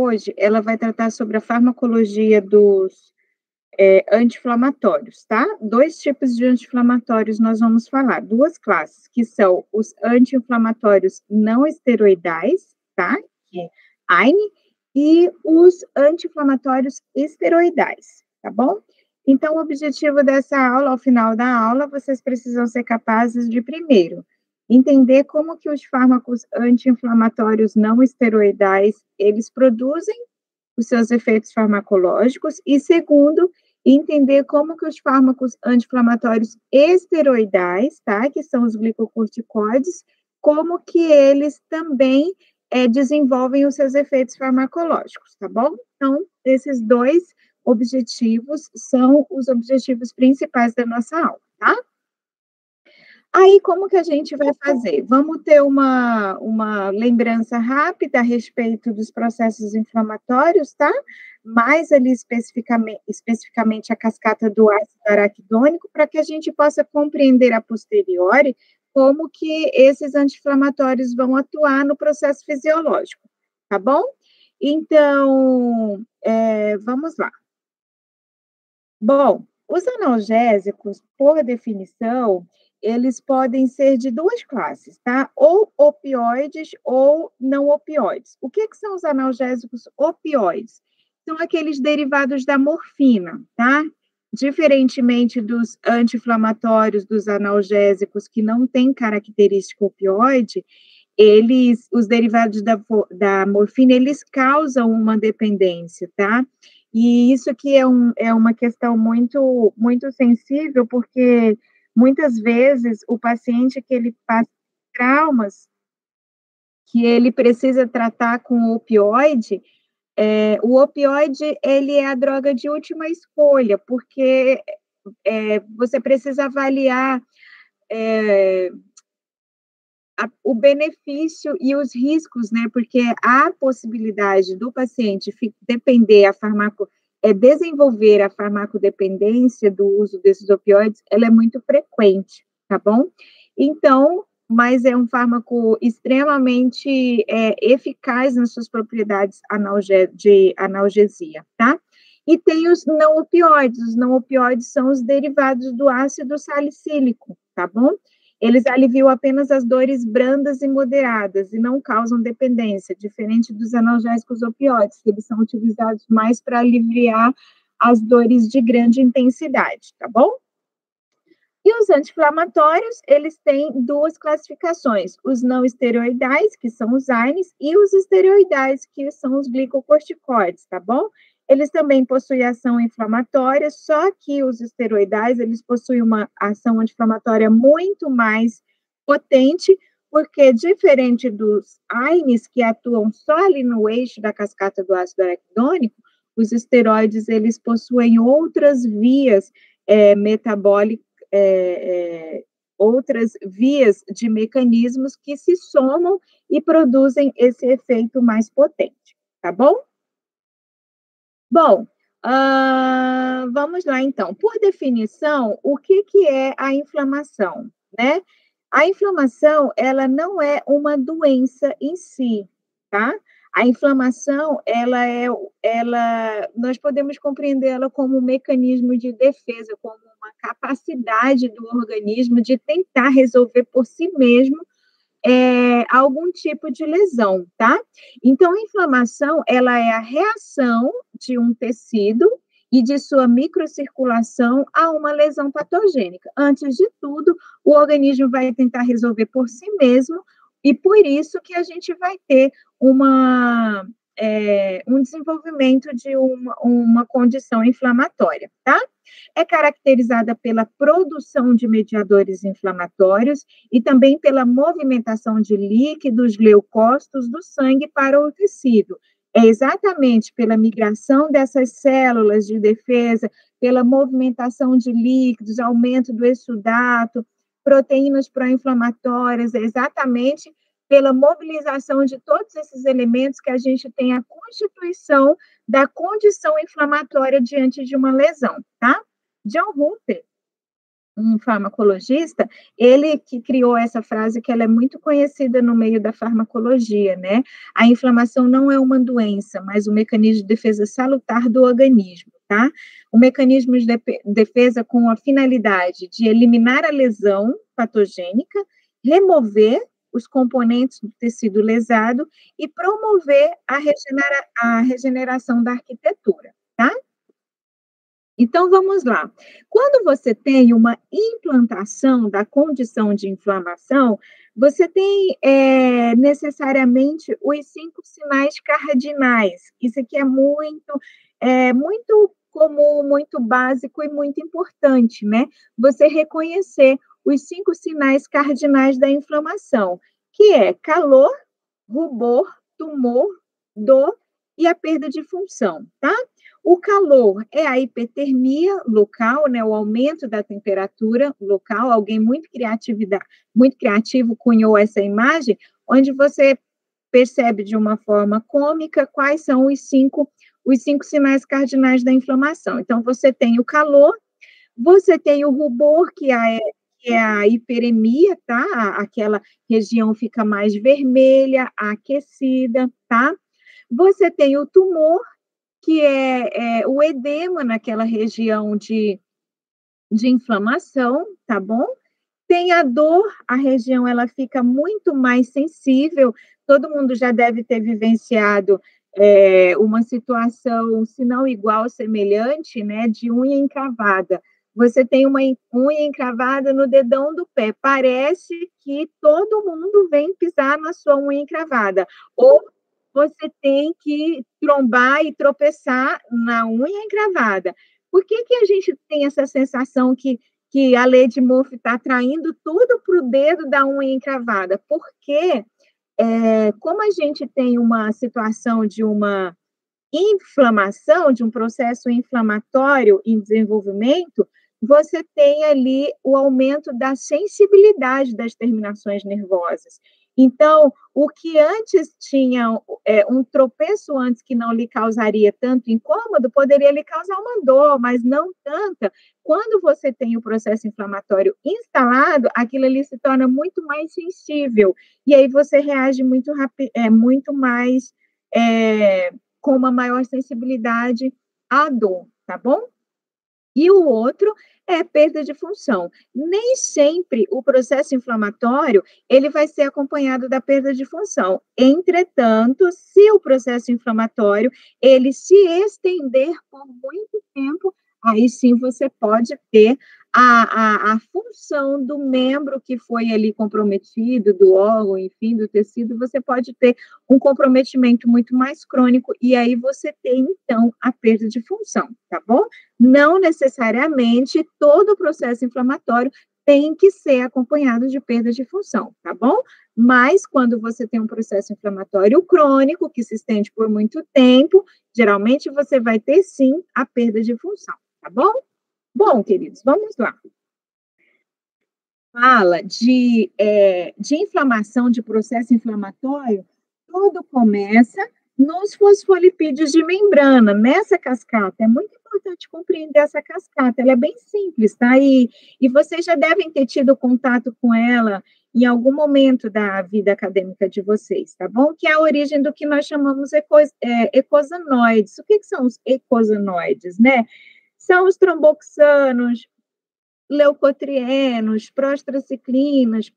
hoje, ela vai tratar sobre a farmacologia dos anti-inflamatórios, tá? 2 tipos de anti-inflamatórios nós vamos falar, 2 classes, que são os anti-inflamatórios não esteroidais, tá? Que é AINE, e os anti-inflamatórios esteroidais, tá bom? Então, o objetivo dessa aula, ao final da aula, vocês precisam ser capazes de, primeiro, entender como que os fármacos anti-inflamatórios não esteroidais, eles produzem os seus efeitos farmacológicos, e segundo, entender como que os fármacos anti-inflamatórios esteroidais, tá, que são os glicocorticoides, como que eles também desenvolvem os seus efeitos farmacológicos, tá bom? Então, esses 2 objetivos são os objetivos principais da nossa aula, tá? Aí, como que a gente vai fazer? Vamos ter uma lembrança rápida a respeito dos processos inflamatórios, tá? Mais ali especificamente a cascata do ácido araquidônico, para que a gente possa compreender a posteriori como que esses anti-inflamatórios vão atuar no processo fisiológico, tá bom? Então, vamos lá. Bom, os analgésicos, por definição, eles podem ser de 2 classes, tá? Ou opioides ou não opioides. O que são os analgésicos opioides? São aqueles derivados da morfina, tá? Diferentemente dos anti-inflamatórios, dos analgésicos que não têm característica opioide, os derivados da morfina, eles causam uma dependência, tá? E isso aqui é uma questão muito, muito sensível, porque muitas vezes o paciente que ele passa traumas, que ele precisa tratar com o opioide, ele é a droga de última escolha, porque você precisa avaliar o benefício e os riscos, né? Porque a possibilidade do paciente desenvolver a farmacodependência do uso desses opioides, ela é muito frequente, tá bom? Então, mas é um fármaco extremamente eficaz nas suas propriedades de analgesia, tá? E tem os não opioides. Os não opioides são os derivados do ácido salicílico, tá bom? Eles aliviam apenas as dores brandas e moderadas e não causam dependência, diferente dos analgésicos opioides, que eles são utilizados mais para aliviar as dores de grande intensidade, tá bom? E os anti-inflamatórios, eles têm 2 classificações, os não esteroidais, que são os AINES, e os esteroidais, que são os glicocorticoides, tá bom? Eles também possuem ação inflamatória, só que os esteroidais, eles possuem uma ação anti-inflamatória muito mais potente, porque diferente dos AINES, que atuam só ali no eixo da cascata do ácido araquidônico, os esteroides, eles possuem outras vias metabólicas, outras vias de mecanismos que se somam e produzem esse efeito mais potente, tá bom? Bom, vamos lá então. Por definição, o que é a inflamação, né? A inflamação, ela não é uma doença em si, tá? A inflamação, nós podemos compreendê-la como um mecanismo de defesa, como uma capacidade do organismo de tentar resolver por si mesmo algum tipo de lesão, tá? Então, a inflamação, ela é a reação de um tecido e de sua microcirculação a uma lesão patogênica. Antes de tudo, o organismo vai tentar resolver por si mesmo, e por isso que a gente vai ter um desenvolvimento de uma condição inflamatória, tá? É caracterizada pela produção de mediadores inflamatórios e também pela movimentação de líquidos leucócitos do sangue para o tecido. É exatamente pela migração dessas células de defesa, pela movimentação de líquidos, aumento do exsudato, proteínas pró-inflamatórias, é exatamente pela mobilização de todos esses elementos que a gente tem a constituição da condição inflamatória diante de uma lesão, tá? John Hunter, um farmacologista, ele que criou essa frase que ela é muito conhecida no meio da farmacologia, né? A inflamação não é uma doença, mas um mecanismo de defesa salutar do organismo, tá? O mecanismo de defesa com a finalidade de eliminar a lesão patogênica, remover os componentes do tecido lesado e promover a regeneração da arquitetura, tá? Então, vamos lá. Quando você tem uma implantação da condição de inflamação, você tem necessariamente os 5 sinais cardinais. Isso aqui muito comum, muito básico e muito importante, né? Você reconhecer os 5 sinais cardinais da inflamação, que é calor, rubor, tumor, dor e a perda de função, tá? O calor é a hipertermia local, né, o aumento da temperatura local. Alguém muito criativo cunhou essa imagem, onde você percebe de uma forma cômica quais são os cinco sinais cardinais da inflamação. Então, você tem o calor, você tem o rubor, que é a hiperemia, tá? Aquela região fica mais vermelha, aquecida, tá? Você tem o tumor, que é o edema naquela região de inflamação, tá bom? Tem a dor, a região ela fica muito mais sensível, todo mundo já deve ter vivenciado uma situação, se não igual, semelhante, né, de unha encravada. Você tem uma unha encravada no dedão do pé, parece que todo mundo vem pisar na sua unha encravada, ou você tem que trombar e tropeçar na unha encravada. Por que que a gente tem essa sensação que a Lady Murphy está atraindo tudo para o dedo da unha encravada? Porque, como a gente tem uma situação de uma inflamação, de um processo inflamatório em desenvolvimento, você tem ali o aumento da sensibilidade das terminações nervosas. Então, o que antes tinha um tropeço antes que não lhe causaria tanto incômodo, poderia lhe causar uma dor, mas não tanta. Quando você tem o processo inflamatório instalado, aquilo ali se torna muito mais sensível, e aí você reage muito mais com uma maior sensibilidade à dor, tá bom? E o outro é perda de função. Nem sempre o processo inflamatório ele vai ser acompanhado da perda de função. Entretanto, se o processo inflamatório ele se estender por muito tempo, aí sim você pode ter a função do membro que foi ali comprometido, do órgão, enfim, do tecido, você pode ter um comprometimento muito mais crônico, e aí você tem, então, a perda de função, tá bom? Não necessariamente todo o processo inflamatório tem que ser acompanhado de perda de função, tá bom? Mas quando você tem um processo inflamatório crônico, que se estende por muito tempo, geralmente você vai ter sim a perda de função, tá bom? Bom, queridos, vamos lá. Fala de inflamação, de processo inflamatório, tudo começa nos fosfolipídios de membrana, nessa cascata. É muito importante compreender essa cascata, ela é bem simples, tá? E vocês já devem ter tido contato com ela em algum momento da vida acadêmica de vocês, tá bom? Que é a origem do que nós chamamos ecosanoides. O que são os ecosanoides, né? São os tromboxanos, leucotrienos, prostraciclinas,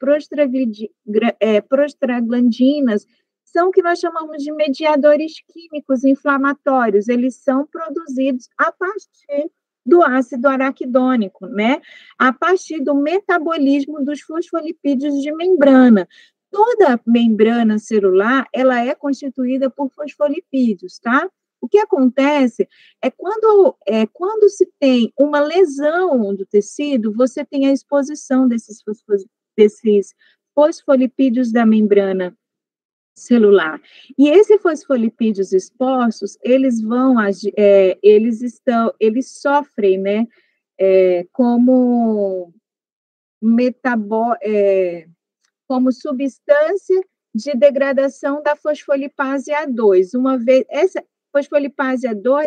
prostaglandinas, são o que nós chamamos de mediadores químicos inflamatórios. Eles são produzidos a partir do ácido araquidônico, né? A partir do metabolismo dos fosfolipídios de membrana. Toda membrana celular, ela é constituída por fosfolipídios, tá? O que acontece quando se tem uma lesão do tecido, você tem a exposição desses fosfolipídios da membrana celular. E esses fosfolipídios expostos, eles sofrem, né, como como substância de degradação da fosfolipase A2. Uma vez essa fosfolipase A2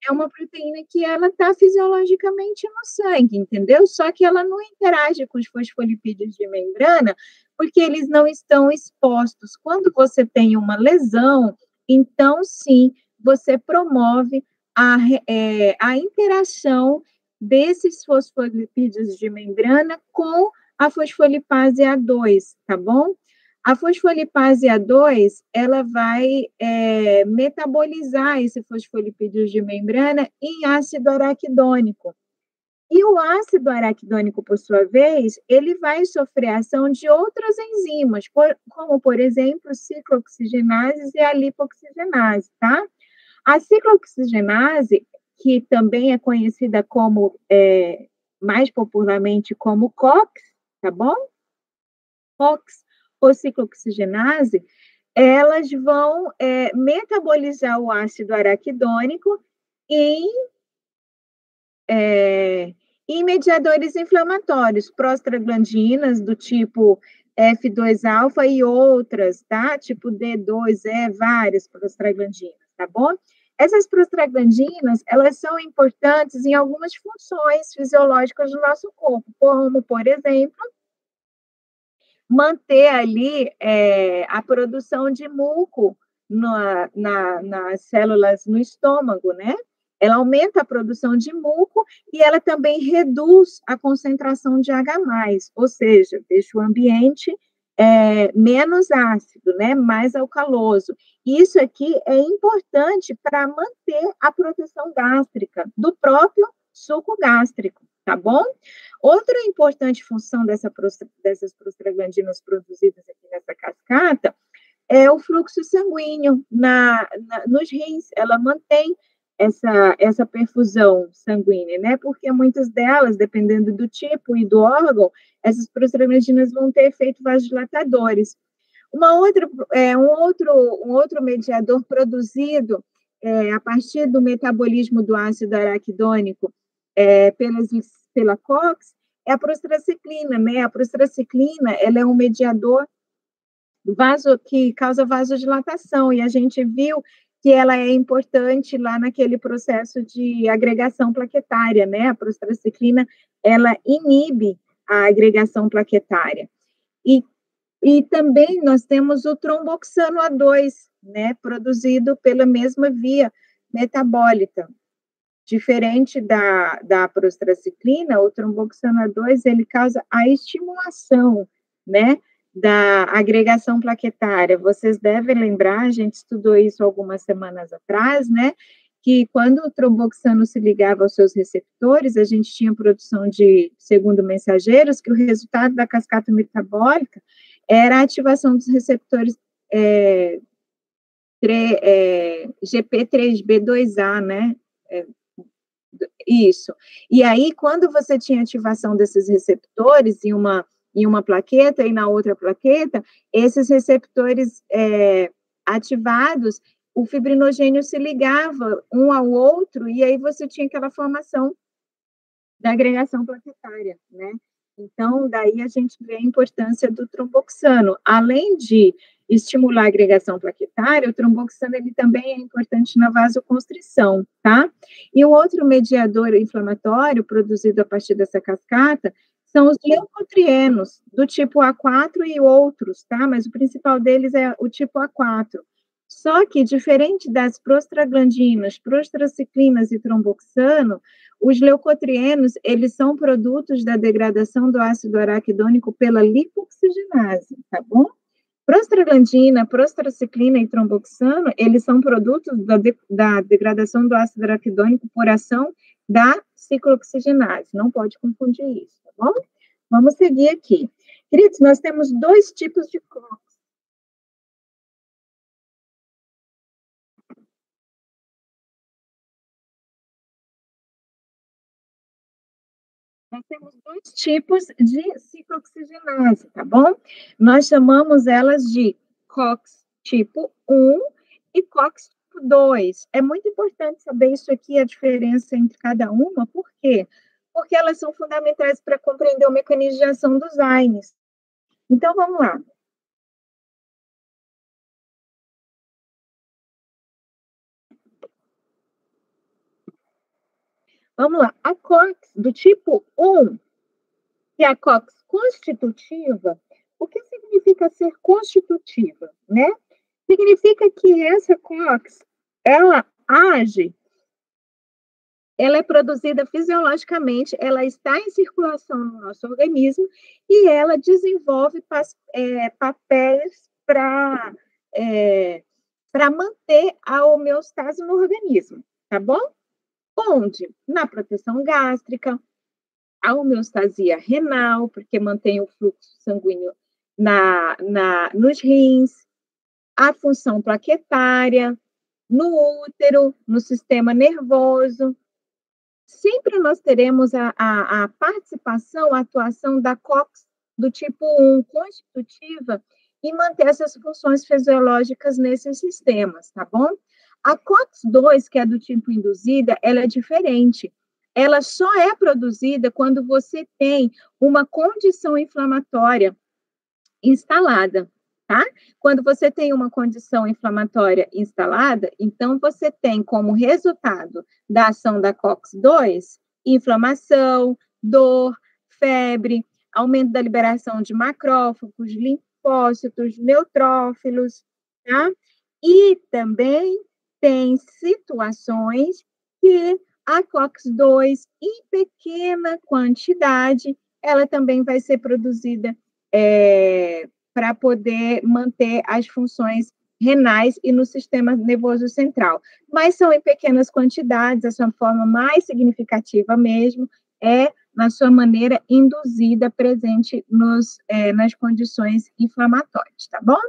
é uma proteína que ela está fisiologicamente no sangue, entendeu? Só que ela não interage com os fosfolipídios de membrana, porque eles não estão expostos. Quando você tem uma lesão, então sim, você promove a interação desses fosfolipídios de membrana com a fosfolipase A2, tá bom? A fosfolipase A2, ela vai metabolizar esse fosfolipídio de membrana em ácido araquidônico. E o ácido araquidônico, por sua vez, ele vai sofrer a ação de outras enzimas, como, por exemplo, ciclooxigenase e a lipoxigenase, tá? A ciclooxigenase, que também é conhecida como, mais popularmente como COX, tá bom? COX ou ciclooxigenase, elas vão metabolizar o ácido araquidônico em, em mediadores inflamatórios, prostaglandinas do tipo F2-alfa e outras, tá? Tipo D2, várias prostaglandinas, tá bom? Essas prostaglandinas, elas são importantes em algumas funções fisiológicas do nosso corpo, como, por exemplo, manter ali a produção de muco nas células no estômago, né? Ela aumenta a produção de muco e ela também reduz a concentração de H+, ou seja, deixa o ambiente menos ácido, né? Mais alcaloso. Isso aqui é importante para manter a proteção gástrica do próprio suco gástrico, tá bom? Outra importante função dessas prostaglandinas produzidas aqui nessa cascata é o fluxo sanguíneo nos rins. Ela mantém essa perfusão sanguínea, né? Porque muitas delas, dependendo do tipo e do órgão, essas prostaglandinas vão ter efeito vasodilatadores. Um outro mediador produzido a partir do metabolismo do ácido araquidônico pela COX é a prostraciclina, né? A prostraciclina, ela é um mediador que causa vasodilatação, e a gente viu que ela é importante lá naquele processo de agregação plaquetária, né? A prostraciclina, ela inibe a agregação plaquetária. E também nós temos o tromboxano A2, né? Produzido pela mesma via metabólita. Diferente da prostraciclina, o tromboxano A2, ele causa a estimulação, né, da agregação plaquetária. Vocês devem lembrar, a gente estudou isso algumas semanas atrás, né, que quando o tromboxano se ligava aos seus receptores, a gente tinha produção de segundo mensageiros, que o resultado da cascata metabólica era a ativação dos receptores GP3B2A, né, isso. E aí, quando você tinha ativação desses receptores em uma plaqueta e na outra plaqueta, esses receptores ativados, o fibrinogênio se ligava um ao outro, e aí você tinha aquela formação da agregação plaquetária, né? Então, daí a gente vê a importância do tromboxano. Além de estimular a agregação plaquetária, o tromboxano ele também é importante na vasoconstrição, tá? E um outro mediador inflamatório produzido a partir dessa cascata são os leucotrienos, do tipo A4 e outros, tá? Mas o principal deles é o tipo A4. Só que, diferente das prostaglandinas, prostraciclinas e tromboxano, os leucotrienos, eles são produtos da degradação do ácido araquidônico pela lipoxigenase, tá bom? Prostaglandina, prostraciclina e tromboxano, eles são produtos da degradação do ácido araquidônico por ação da ciclooxigenase. Não pode confundir isso, tá bom? Vamos seguir aqui. Queridos, nós temos dois tipos de COX. Nós temos dois tipos de ciclooxigenase, tá bom? Nós chamamos elas de COX tipo 1 e COX tipo 2. É muito importante saber isso aqui, a diferença entre cada uma, por quê? Porque elas são fundamentais para compreender o mecanismo de ação dos AINES. Então, vamos lá. Vamos lá. A COX do tipo 1, que é a COX constitutiva, o que significa ser constitutiva, né? Significa que essa COX, ela age, ela é produzida fisiologicamente, ela está em circulação no nosso organismo e ela desenvolve papéis para manter a homeostase no organismo, tá bom? Onde? Na proteção gástrica, a homeostasia renal, porque mantém o fluxo sanguíneo nos rins, a função plaquetária, no útero, no sistema nervoso. Sempre nós teremos a participação, a atuação da COX do tipo 1, constitutiva, e manter essas funções fisiológicas nesses sistemas, tá bom? A COX-2, que é do tipo induzida, ela é diferente. Ela só é produzida quando você tem uma condição inflamatória instalada, tá? Quando você tem uma condição inflamatória instalada, então você tem como resultado da ação da COX-2 inflamação, dor, febre, aumento da liberação de macrófagos, linfócitos, neutrófilos, tá? E também tem situações que a COX-2, em pequena quantidade, ela também vai ser produzida para poder manter as funções renais e no sistema nervoso central. Mas são em pequenas quantidades, a sua forma mais significativa mesmo é na sua maneira induzida, presente nas condições inflamatórias, tá bom?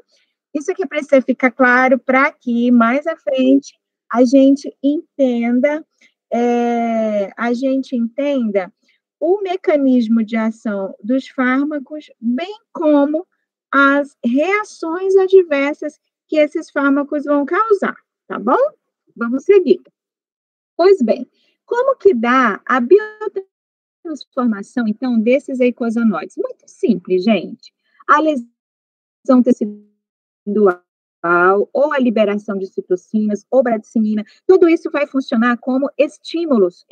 Isso aqui precisa ficar claro para que mais à frente a gente entenda o mecanismo de ação dos fármacos, bem como as reações adversas que esses fármacos vão causar, tá bom? Vamos seguir. Pois bem, como que dá a biotransformação, então, desses eicosanoides? Muito simples, gente. A lesão tecidual, ou a liberação de citocinas, ou bradicina, tudo isso vai funcionar como estímulos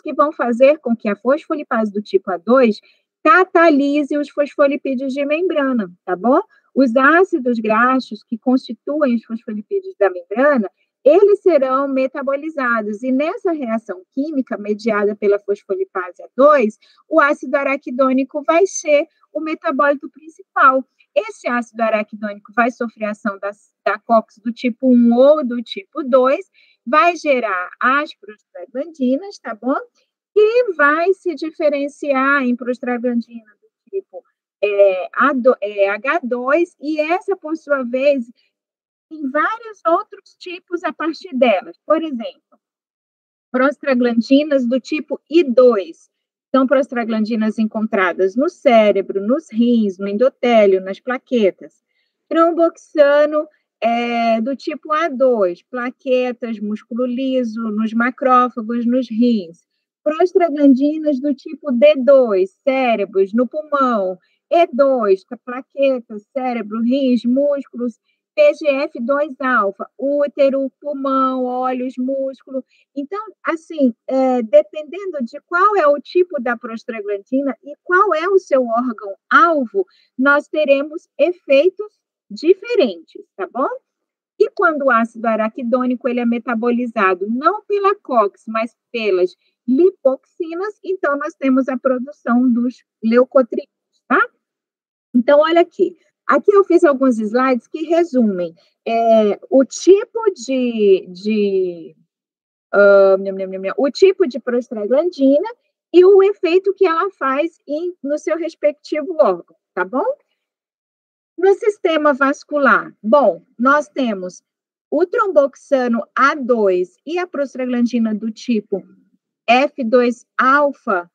que vão fazer com que a fosfolipase do tipo A2 catalise os fosfolipídios de membrana, tá bom? Os ácidos graxos que constituem os fosfolipídios da membrana, eles serão metabolizados, e nessa reação química mediada pela fosfolipase A2, o ácido araquidônico vai ser o metabólito principal. Esse ácido araquidônico vai sofrer ação da COX do tipo 1 ou do tipo 2, vai gerar as prostaglandinas, tá bom? E vai se diferenciar em prostaglandina do tipo H2, e essa, por sua vez, tem vários outros tipos a partir delas. Por exemplo, prostaglandinas do tipo I2, são prostaglandinas encontradas no cérebro, nos rins, no endotélio, nas plaquetas. Tromboxano do tipo A2, plaquetas, músculo liso, nos macrófagos, nos rins. Prostaglandinas do tipo D2, cérebros, no pulmão. E2, plaquetas, cérebro, rins, músculos. PGF2-alfa, útero, pulmão, olhos, músculo. Então, assim, dependendo de qual é o tipo da prostaglandina e qual é o seu órgão-alvo, nós teremos efeitos diferentes, tá bom? E quando o ácido araquidônico ele é metabolizado não pela COX, mas pelas lipoxinas, então nós temos a produção dos leucotrienos, tá? Então, olha aqui. Aqui eu fiz alguns slides que resumem o tipo de prostaglandina e o efeito que ela faz no seu respectivo órgão, tá bom? No sistema vascular, bom, nós temos o tromboxano A2 e a prostaglandina do tipo F2-alfa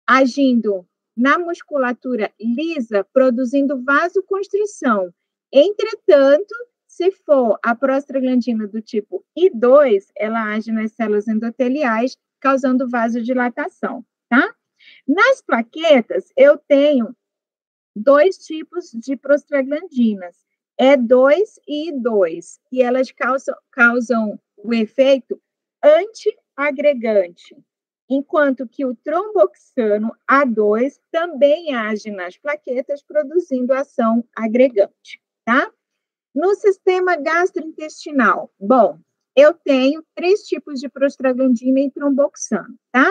agindo na musculatura lisa, produzindo vasoconstrição. Entretanto, se for a prostaglandina do tipo I2, ela age nas células endoteliais, causando vasodilatação, tá? Nas plaquetas, eu tenho dois tipos de prostaglandinas, E2 e I2, e elas causam o efeito antiagregante. enquanto que o tromboxano A2 também age nas plaquetas, produzindo ação agregante, tá? No sistema gastrointestinal, bom, eu tenho 3 tipos de prostaglandina e tromboxano, tá?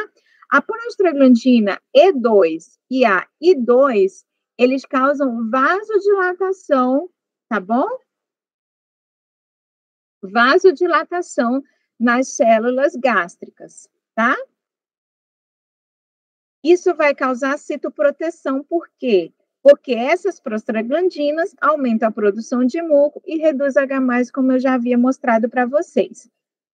A prostaglandina E2 e a I2, eles causam vasodilatação, tá bom? Vasodilatação nas células gástricas, tá? Isso vai causar citoproteção, por quê? Porque essas prostaglandinas aumentam a produção de muco e reduz H+, como eu já havia mostrado para vocês.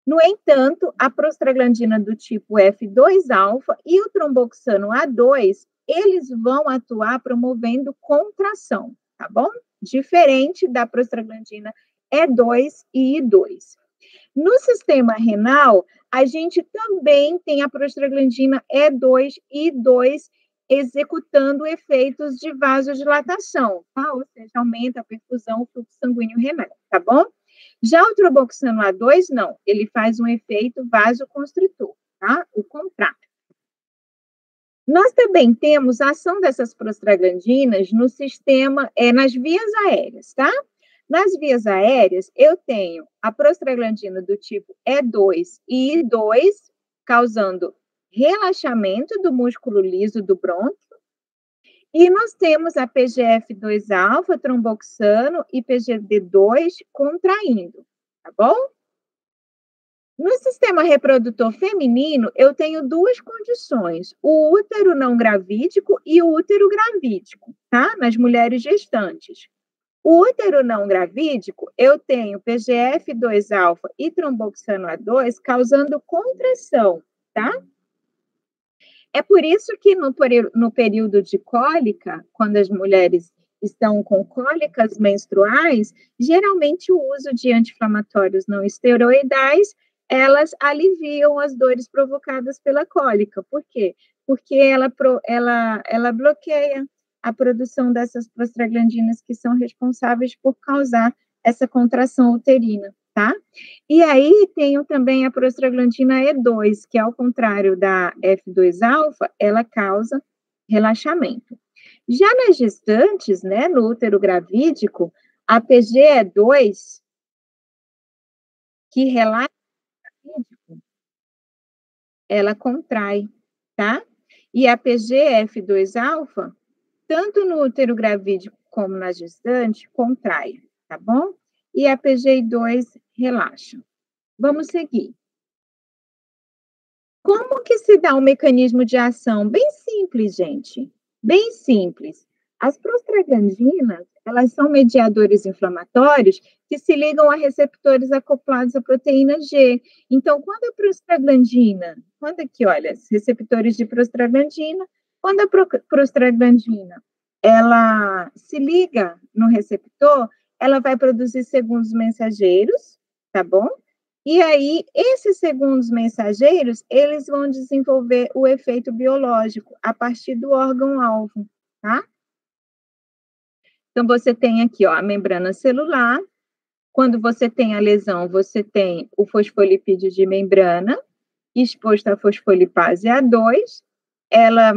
No entanto, a prostaglandina do tipo F2-alfa e o tromboxano A2, eles vão atuar promovendo contração, tá bom? Diferente da prostaglandina E2 e I2. No sistema renal, a gente também tem a prostaglandina E2 e I2 executando efeitos de vasodilatação, tá? Ou seja, aumenta a perfusão, o fluxo sanguíneo renal, tá bom? Já o tromboxano A2, não, ele faz um efeito vasoconstritor, tá? O contrário. Nós também temos a ação dessas prostaglandinas no sistema, nas vias aéreas, tá? Nas vias aéreas, eu tenho a prostaglandina do tipo E2 e I2, causando relaxamento do músculo liso do brônquio, e nós temos a PGF2-alfa, tromboxano e PGD2 contraindo, tá bom? No sistema reprodutor feminino, eu tenho 2 condições, o útero não gravídico e o útero gravídico, tá? Nas mulheres gestantes. O útero não gravídico, eu tenho PGF2-alfa e tromboxano A2 causando contração, tá? É por isso que no período de cólica, quando as mulheres estão com cólicas menstruais, geralmente o uso de anti-inflamatórios não esteroidais, elas aliviam as dores provocadas pela cólica. Por quê? Porque ela bloqueia a produção dessas prostaglandinas que são responsáveis por causar essa contração uterina, tá? E aí tenho também a prostaglandina E2, que ao contrário da F2-alfa, ela causa relaxamento. Já nas gestantes, né, no útero gravídico, a PGE2, que relaxa o gravídico, ela contrai, tá? E a PGF2-alfa, tanto no útero gravídico como na gestante, contrai, tá bom? E a PGI2 relaxa. Vamos seguir. Como que se dá o mecanismo de ação? Bem simples, gente. Bem simples. As prostaglandinas, elas são mediadores inflamatórios que se ligam a receptores acoplados à proteína G. Então, quando a prostaglandina, quando aqui, olha, receptores de prostaglandina, quando a prostaglandina, ela se liga no receptor, ela vai produzir segundos mensageiros, tá bom? E aí, esses segundos mensageiros, eles vão desenvolver o efeito biológico a partir do órgão-alvo, tá? Então, você tem aqui, ó, a membrana celular. Quando você tem a lesão, você tem o fosfolipídio de membrana, exposto à fosfolipase A2. Ela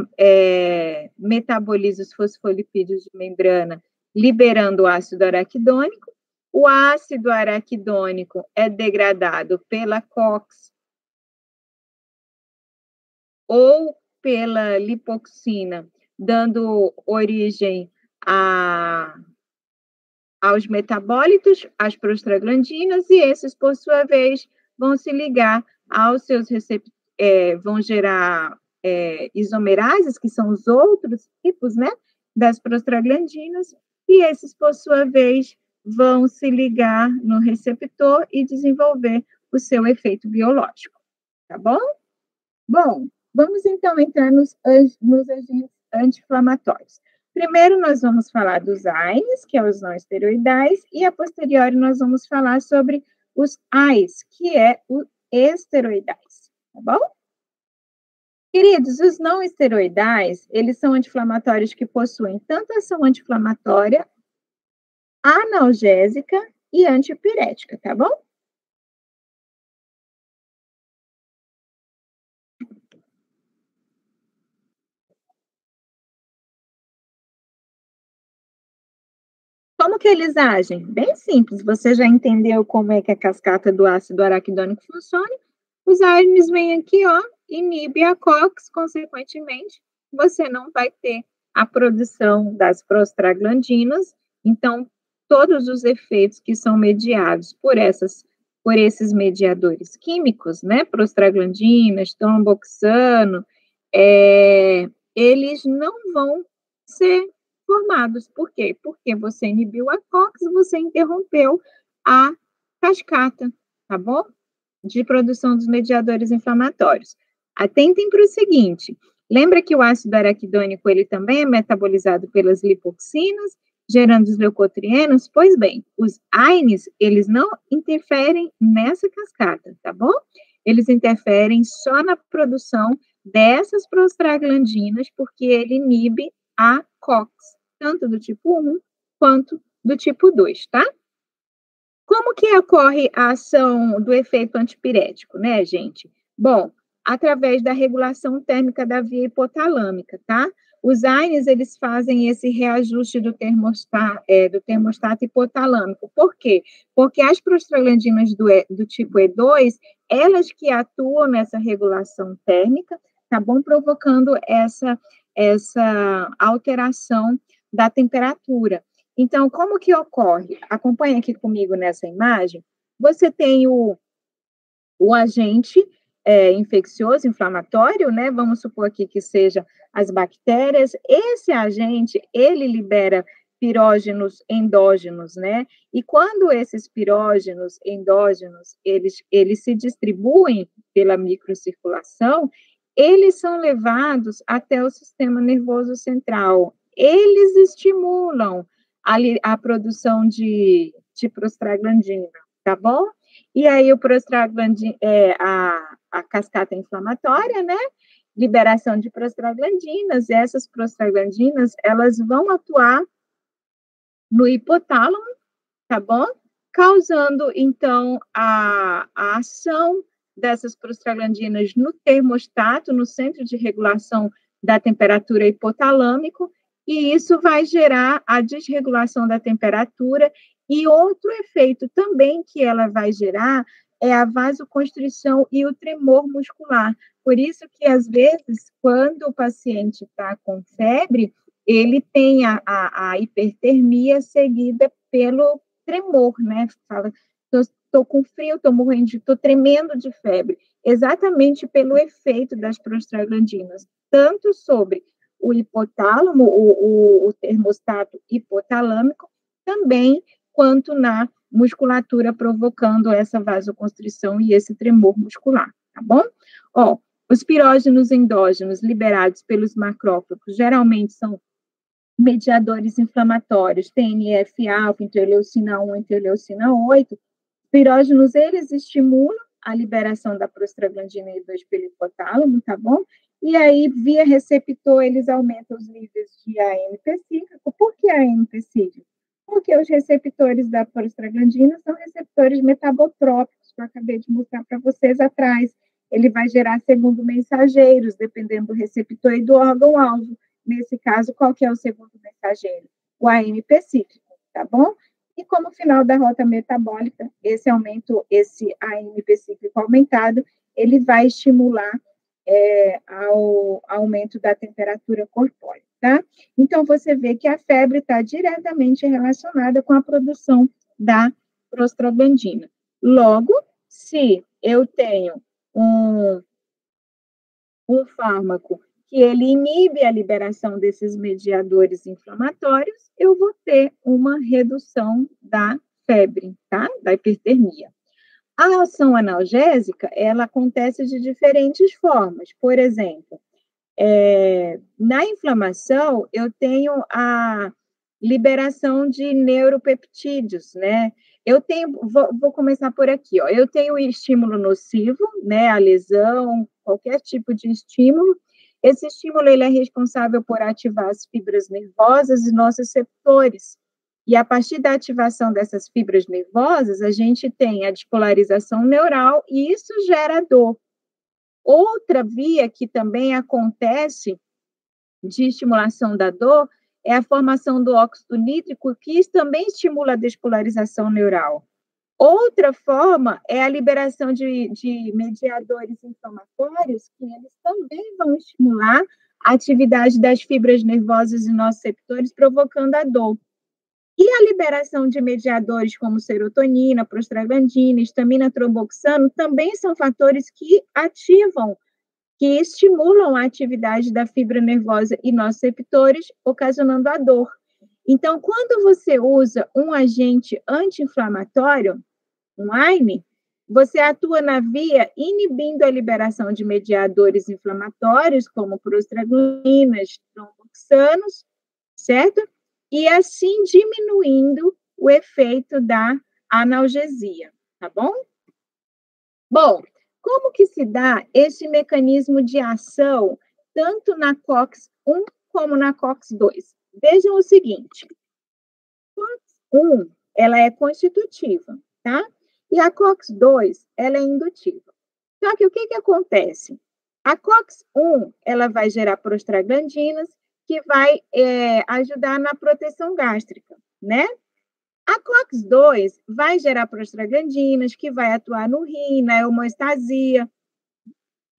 metaboliza os fosfolipídios de membrana, liberando o ácido araquidônico. O ácido araquidônico é degradado pela COX ou pela lipoxina, dando origem aos metabólitos, às prostaglandinas, e esses, por sua vez, vão se ligar aos seus receptores, vão gerar isomerases, que são os outros tipos, né, das prostaglandinas, e esses, por sua vez, vão se ligar no receptor e desenvolver o seu efeito biológico, tá bom? Bom, vamos então entrar nos agentes anti-inflamatórios. Primeiro, nós vamos falar dos AINES, que é os não esteroidais, e a posteriori nós vamos falar sobre os AIs, que é os esteroidais, tá bom? Queridos, os não esteroidais, eles são anti-inflamatórios que possuem tanto ação anti-inflamatória, analgésica e antipirética, tá bom? Como que eles agem? Bem simples, você já entendeu como é que a cascata do ácido araquidônico funciona? Os ARNs vêm aqui, ó, inibe a COX, consequentemente, você não vai ter a produção das prostaglandinas, então, todos os efeitos que são mediados por esses mediadores químicos, né, prostaglandinas, tromboxano, eles não vão ser formados. Por quê? Porque você inibiu a COX, você interrompeu a cascata, tá bom? De produção dos mediadores inflamatórios. Atentem para o seguinte, lembra que o ácido araquidônico, ele também é metabolizado pelas lipoxinas, gerando os leucotrienos? Pois bem, os AINES, eles não interferem nessa cascata, tá bom? Eles interferem só na produção dessas prostaglandinas, porque ele inibe a COX, tanto do tipo 1 quanto do tipo 2, tá? Como que ocorre a ação do efeito antipirético, né, gente? Bom, através da regulação térmica da via hipotalâmica, tá? Os AINES, eles fazem esse reajuste do termostato hipotalâmico. Por quê? Porque as prostaglandinas do tipo E2, elas que atuam nessa regulação térmica, tá bom? Provocando essa alteração da temperatura. Então, como que ocorre? Acompanha aqui comigo nessa imagem. Você tem o agente infeccioso, inflamatório, né? Vamos supor aqui que seja as bactérias. Esse agente, ele libera pirógenos endógenos, né? E quando esses pirógenos endógenos, eles se distribuem pela microcirculação, eles são levados até o sistema nervoso central. Eles estimulam a produção de prostaglandina, tá bom? E aí o prostaglandina, a cascata inflamatória, né? Liberação de prostaglandinas, e essas prostaglandinas, elas vão atuar no hipotálamo, tá bom? Causando, então, a ação dessas prostaglandinas no termostato, no centro de regulação da temperatura hipotalâmico, e isso vai gerar a desregulação da temperatura, e outro efeito também que ela vai gerar é a vasoconstrição e o tremor muscular. Por isso que, às vezes, quando o paciente está com febre, ele tem a hipertermia seguida pelo tremor, né? Fala, estou com frio, estou morrendo, estou tremendo de febre, exatamente pelo efeito das prostaglandinas, tanto sobre o hipotálamo, o termostato hipotalâmico, também quanto na musculatura, provocando essa vasoconstrição e esse tremor muscular, tá bom? Ó, os pirógenos endógenos liberados pelos macrófagos geralmente são mediadores inflamatórios, TNF-alfa, interleucina 1, interleucina 8, pirógenos, eles estimulam a liberação da prostaglandina E2 pelo hipotálamo, tá bom? E aí, via receptor, eles aumentam os níveis de AMP cíclico. Por que AMP cíclico? Porque os receptores da prostaglandina são receptores metabotrópicos, que eu acabei de mostrar para vocês atrás. Ele vai gerar segundo mensageiros, dependendo do receptor e do órgão-alvo. Nesse caso, qual que é o segundo mensageiro? O AMP cíclico, tá bom? E como final da rota metabólica, esse AMP cíclico aumentado, ele vai estimular ao aumento da temperatura corpórea, tá? Então, você vê que a febre está diretamente relacionada com a produção da prostaglandina. Logo, se eu tenho um fármaco que ele inibe a liberação desses mediadores inflamatórios, eu vou ter uma redução da febre, tá? Da hipertermia. A ação analgésica, ela acontece de diferentes formas. Por exemplo, na inflamação, eu tenho a liberação de neuropeptídeos, né? Vou começar por aqui, ó. Eu tenho o estímulo nocivo, né? A lesão, qualquer tipo de estímulo. Esse estímulo, ele é responsável por ativar as fibras nervosas e nossos receptores. E a partir da ativação dessas fibras nervosas, a gente tem a despolarização neural e isso gera dor. Outra via que também acontece de estimulação da dor é a formação do óxido nítrico, que isso também estimula a despolarização neural. Outra forma é a liberação de mediadores inflamatórios, que eles também vão estimular a atividade das fibras nervosas e nociceptores, provocando a dor. E a liberação de mediadores como serotonina, prostaglandina, histamina, tromboxano, também são fatores que ativam, que estimulam a atividade da fibra nervosa e nociceptores, ocasionando a dor. Então, quando você usa um agente anti-inflamatório, um AINE, você atua na via inibindo a liberação de mediadores inflamatórios, como prostaglandinas, tromboxanos, certo? E assim diminuindo o efeito da analgesia, tá bom? Bom, como que se dá esse mecanismo de ação tanto na COX-1 como na COX-2? Vejam o seguinte, COX-1, ela é constitutiva, tá? E a COX-2, ela é indutiva. Só que o que acontece? A COX-1, ela vai gerar prostaglandinas, que vai ajudar na proteção gástrica, né? A COX-2 vai gerar prostaglandinas, que vai atuar no rim, na hemostasia,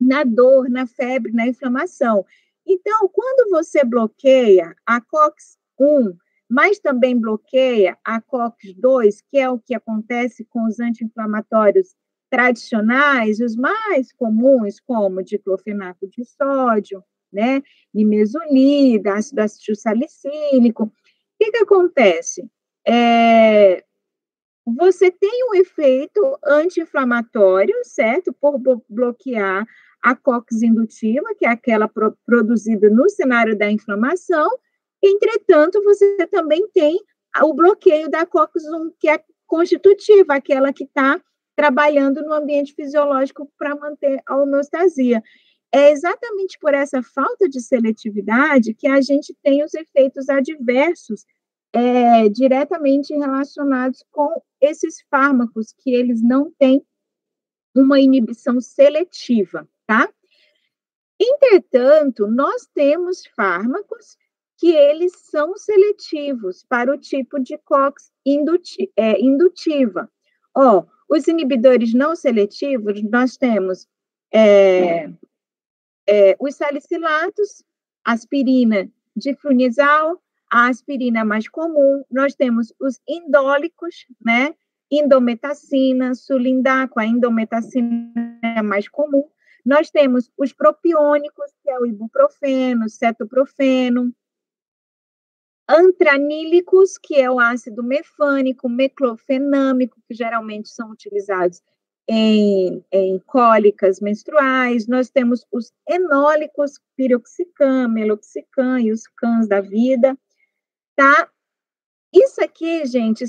na dor, na febre, na inflamação. Então, quando você bloqueia a COX-1, mas também bloqueia a COX-2, que é o que acontece com os anti-inflamatórios tradicionais, os mais comuns, como diclofenaco de sódio, né, nimesulida, ácido acetilsalicílico, o que acontece? Você tem um efeito anti-inflamatório, certo? Por bloquear a COX indutiva, que é aquela produzida no cenário da inflamação. Entretanto, você também tem o bloqueio da COX-1, que é constitutiva, aquela que está trabalhando no ambiente fisiológico para manter a homeostasia. É exatamente por essa falta de seletividade que a gente tem os efeitos adversos diretamente relacionados com esses fármacos, que eles não têm uma inibição seletiva, tá? Entretanto, nós temos fármacos que eles são seletivos para o tipo de COX indutiva. Os inibidores não seletivos, nós temos os salicilatos, aspirina, diflunisal, a aspirina mais comum, nós temos os indólicos, né? Indometacina, sulindaco, a indometacina é mais comum. Nós temos os propiônicos, que é o ibuprofeno, cetoprofeno. Antranílicos, que é o ácido mefânico, meclofenâmico, que geralmente são utilizados em cólicas menstruais. Nós temos os enólicos, piroxicam, meloxicam e os cans da vida, tá? Isso aqui, gente,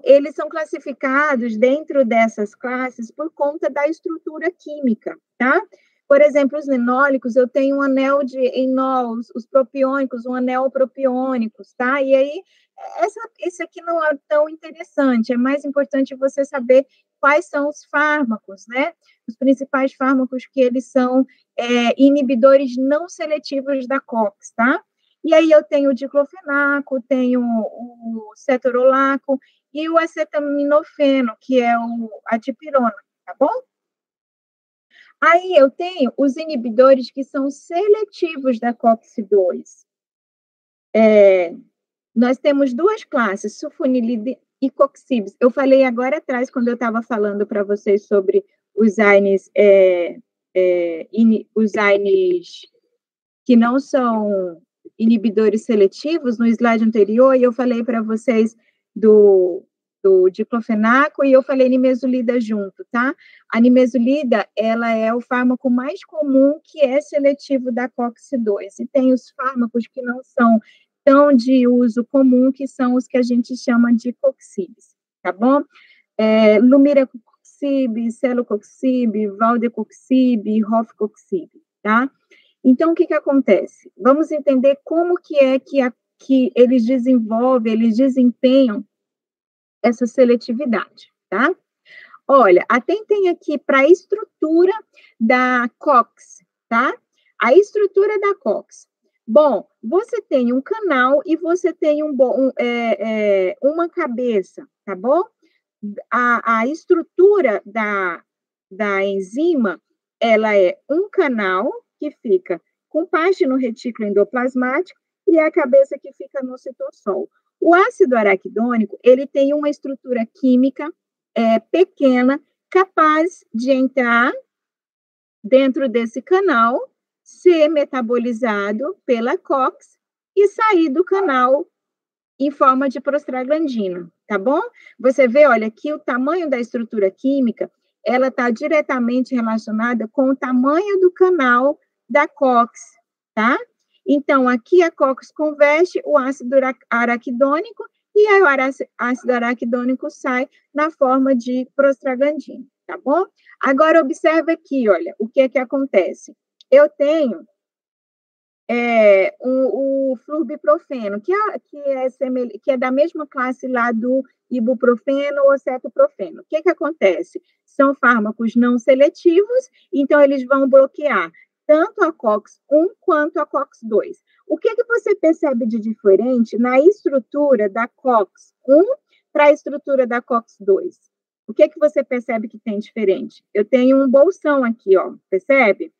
eles são classificados dentro dessas classes por conta da estrutura química, tá? Por exemplo, os enólicos, eu tenho um anel de enol, os propiônicos, um anel propiônicos, tá? E aí, isso aqui não é tão interessante, é mais importante você saber quais são os fármacos, né? Os principais fármacos que eles são inibidores não seletivos da COX, tá? E aí eu tenho o diclofenaco, tenho o cetorolaco e o acetaminofeno, que é a dipirona, tá bom? Aí eu tenho os inibidores que são seletivos da COX-2. Nós temos duas classes, sulfonilida e coxibs. Eu falei agora atrás, quando eu estava falando para vocês sobre os AINES, os AINES que não são inibidores seletivos, no slide anterior, e eu falei para vocês do diclofenaco, e eu falei nimesulida junto, tá? A nimesulida, ela é o fármaco mais comum que é seletivo da COX-2, e tem os fármacos que não são tão de uso comum, que são os que a gente chama de coxibs, tá bom? Lumiracoxib, celocoxib, valdecoxib, rofcoxib, tá? Então, o que acontece? Vamos entender como que é que eles desenvolvem, eles desempenham essa seletividade, tá? Olha, atentem aqui para a estrutura da COX, tá? A estrutura da COX. Bom, você tem um canal e você tem uma cabeça, tá bom? A estrutura da enzima, ela é um canal que fica com parte no retículo endoplasmático e a cabeça que fica no citossol. O ácido araquidônico, ele tem uma estrutura química pequena, capaz de entrar dentro desse canal, ser metabolizado pela COX e sair do canal em forma de prostaglandina, tá bom? Você vê, olha, que o tamanho da estrutura química, ela está diretamente relacionada com o tamanho do canal da COX, tá? Então, aqui a COX converte o ácido araquidônico e aí o ácido araquidônico sai na forma de prostaglandina, tá bom? Agora, observa aqui, olha, o que é que acontece. Eu tenho o flurbiprofeno, que é da mesma classe lá do ibuprofeno ou cetoprofeno. O que acontece? São fármacos não seletivos, então eles vão bloquear tanto a COX-1 quanto a COX-2. O que você percebe de diferente na estrutura da COX-1 para a estrutura da COX-2? O que você percebe que tem diferente? Eu tenho um bolsão aqui, ó, percebe?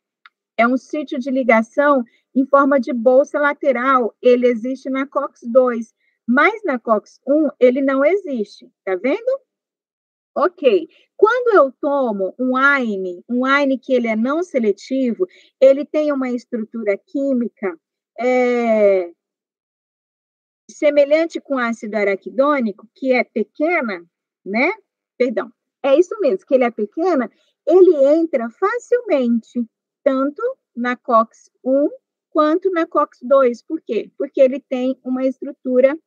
É um sítio de ligação em forma de bolsa lateral, ele existe na COX-2, mas na COX-1 ele não existe, tá vendo? Ok. Quando eu tomo um AINE que ele é não seletivo, ele tem uma estrutura química semelhante com ácido araquidônico, que é pequena, né? Perdão, é isso mesmo, que ele é pequena, ele entra facilmente, tanto na COX-1 quanto na COX-2. Por quê? Porque ele tem uma estrutura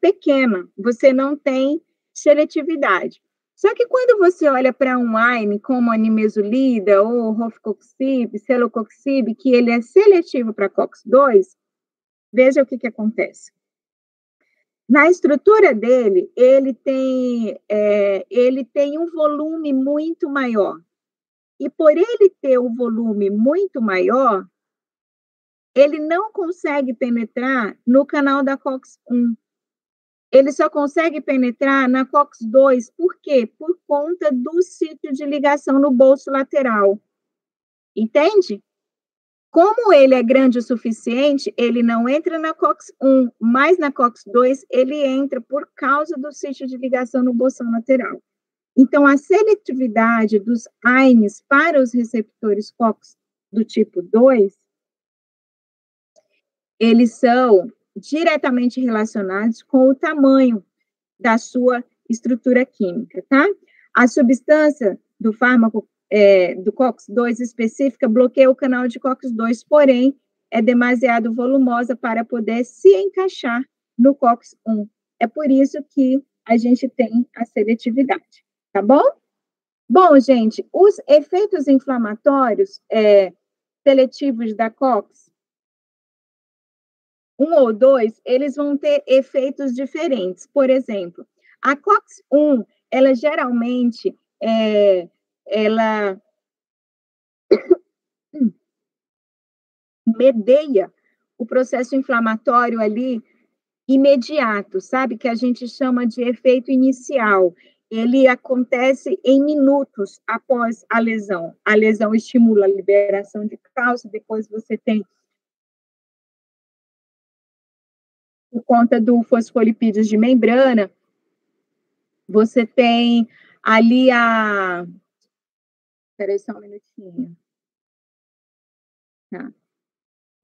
pequena, você não tem seletividade. Só que quando você olha para um AINE, como a nimesulida, ou rofecoxib, celecoxib, que ele é seletivo para COX-2, veja o que acontece. Na estrutura dele, ele tem um volume muito maior. E por ele ter um volume muito maior, ele não consegue penetrar no canal da COX-1. Ele só consegue penetrar na COX-2. Por quê? Por conta do sítio de ligação no bolso lateral. Entende? Como ele é grande o suficiente, ele não entra na COX-1, mas na COX-2 ele entra por causa do sítio de ligação no bolsão lateral. Então, a seletividade dos AINEs para os receptores COX do tipo 2, eles são diretamente relacionados com o tamanho da sua estrutura química, tá? A substância do fármaco do COX-2 específica bloqueia o canal de COX-2, porém, é demasiado volumosa para poder se encaixar no COX-1. É por isso que a gente tem a seletividade, tá bom? Bom, gente, os efeitos inflamatórios seletivos da COX, 1 ou 2, eles vão ter efeitos diferentes. Por exemplo, a COX-1, ela geralmente, ela medeia o processo inflamatório ali imediato, sabe? Que a gente chama de efeito inicial. Ele acontece em minutos após a lesão. A lesão estimula a liberação de cálcio, depois você tem, por conta do fosfolipídios de membrana, você tem ali Espera aí só um minutinho. Tá.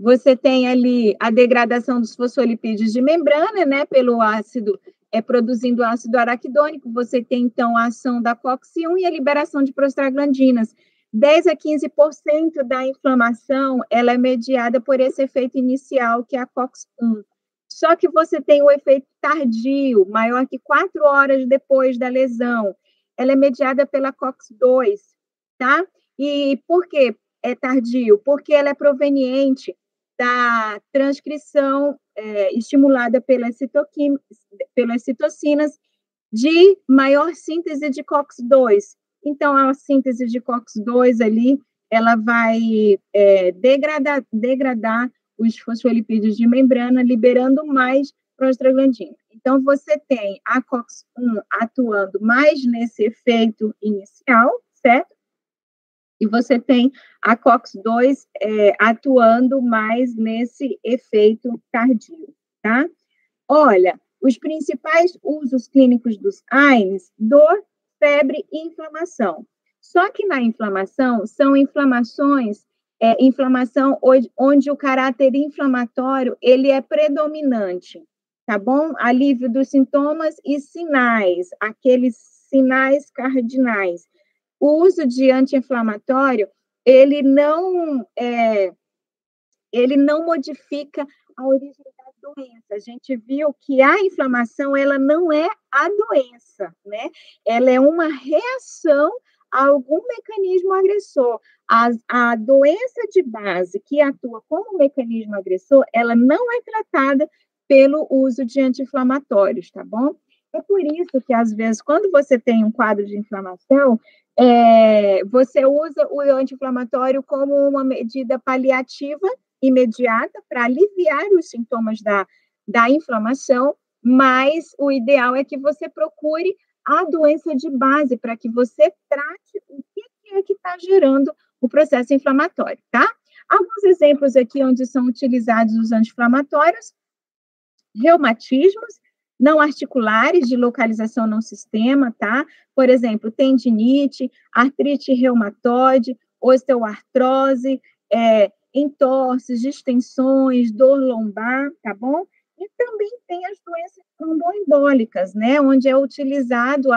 Você tem ali a degradação dos fosfolipídios de membrana, né, pelo ácido, produzindo ácido araquidônico. Você tem, então, a ação da COX-1 e a liberação de prostaglandinas. 10 a 15% da inflamação, ela é mediada por esse efeito inicial, que é a COX-1. Só que você tem o efeito tardio, maior que 4 horas depois da lesão. Ela é mediada pela COX-2, tá? E por quê é tardio? Porque ela é proveniente da transcrição estimulada pelas citocinas de maior síntese de COX-2. Então, a síntese de COX-2 ali, ela vai degradar os fosfolipídios de membrana, liberando mais prostaglandina. Então, você tem a COX-1 atuando mais nesse efeito inicial, certo? E você tem a COX-2 atuando mais nesse efeito cardíaco, tá? Olha, os principais usos clínicos dos AINES, dor, febre e inflamação. Só que na inflamação, são inflamações, inflamação onde o caráter inflamatório, ele é predominante, tá bom? Alívio dos sintomas e sinais, aqueles sinais cardinais. O uso de anti-inflamatório, ele não modifica a origem da doença. A gente viu que a inflamação, ela não é a doença, né? Ela é uma reação a algum mecanismo agressor. A doença de base que atua como mecanismo agressor, ela não é tratada pelo uso de anti-inflamatórios, tá bom? É por isso que, às vezes, quando você tem um quadro de inflamação, você usa o anti-inflamatório como uma medida paliativa imediata para aliviar os sintomas da inflamação, mas o ideal é que você procure a doença de base para que você trate o que é que está gerando o processo inflamatório, tá? Alguns exemplos aqui onde são utilizados os anti-inflamatórios: reumatismos não articulares de localização no sistema, tá? Por exemplo, tendinite, artrite reumatoide, osteoartrose, entorses, distensões, dor lombar, tá bom? E também tem as doenças tromboembólicas, né? Onde é utilizado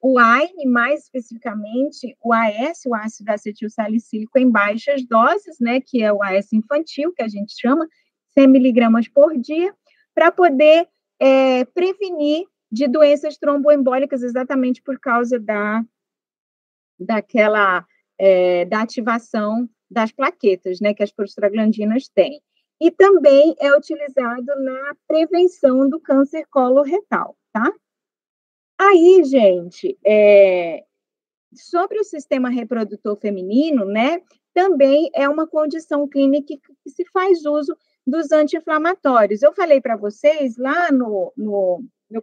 o AINE, mais especificamente o AS, o ácido acetil salicílico em baixas doses, né? Que é o AS infantil, que a gente chama, 100 miligramas por dia, para poder prevenir de doenças tromboembólicas, exatamente por causa da ativação das plaquetas, né, que as prostaglandinas têm. E também é utilizado na prevenção do câncer coloretal, tá? Aí, gente, sobre o sistema reprodutor feminino, né, também é uma condição clínica que se faz uso dos anti-inflamatórios. Eu falei para vocês lá no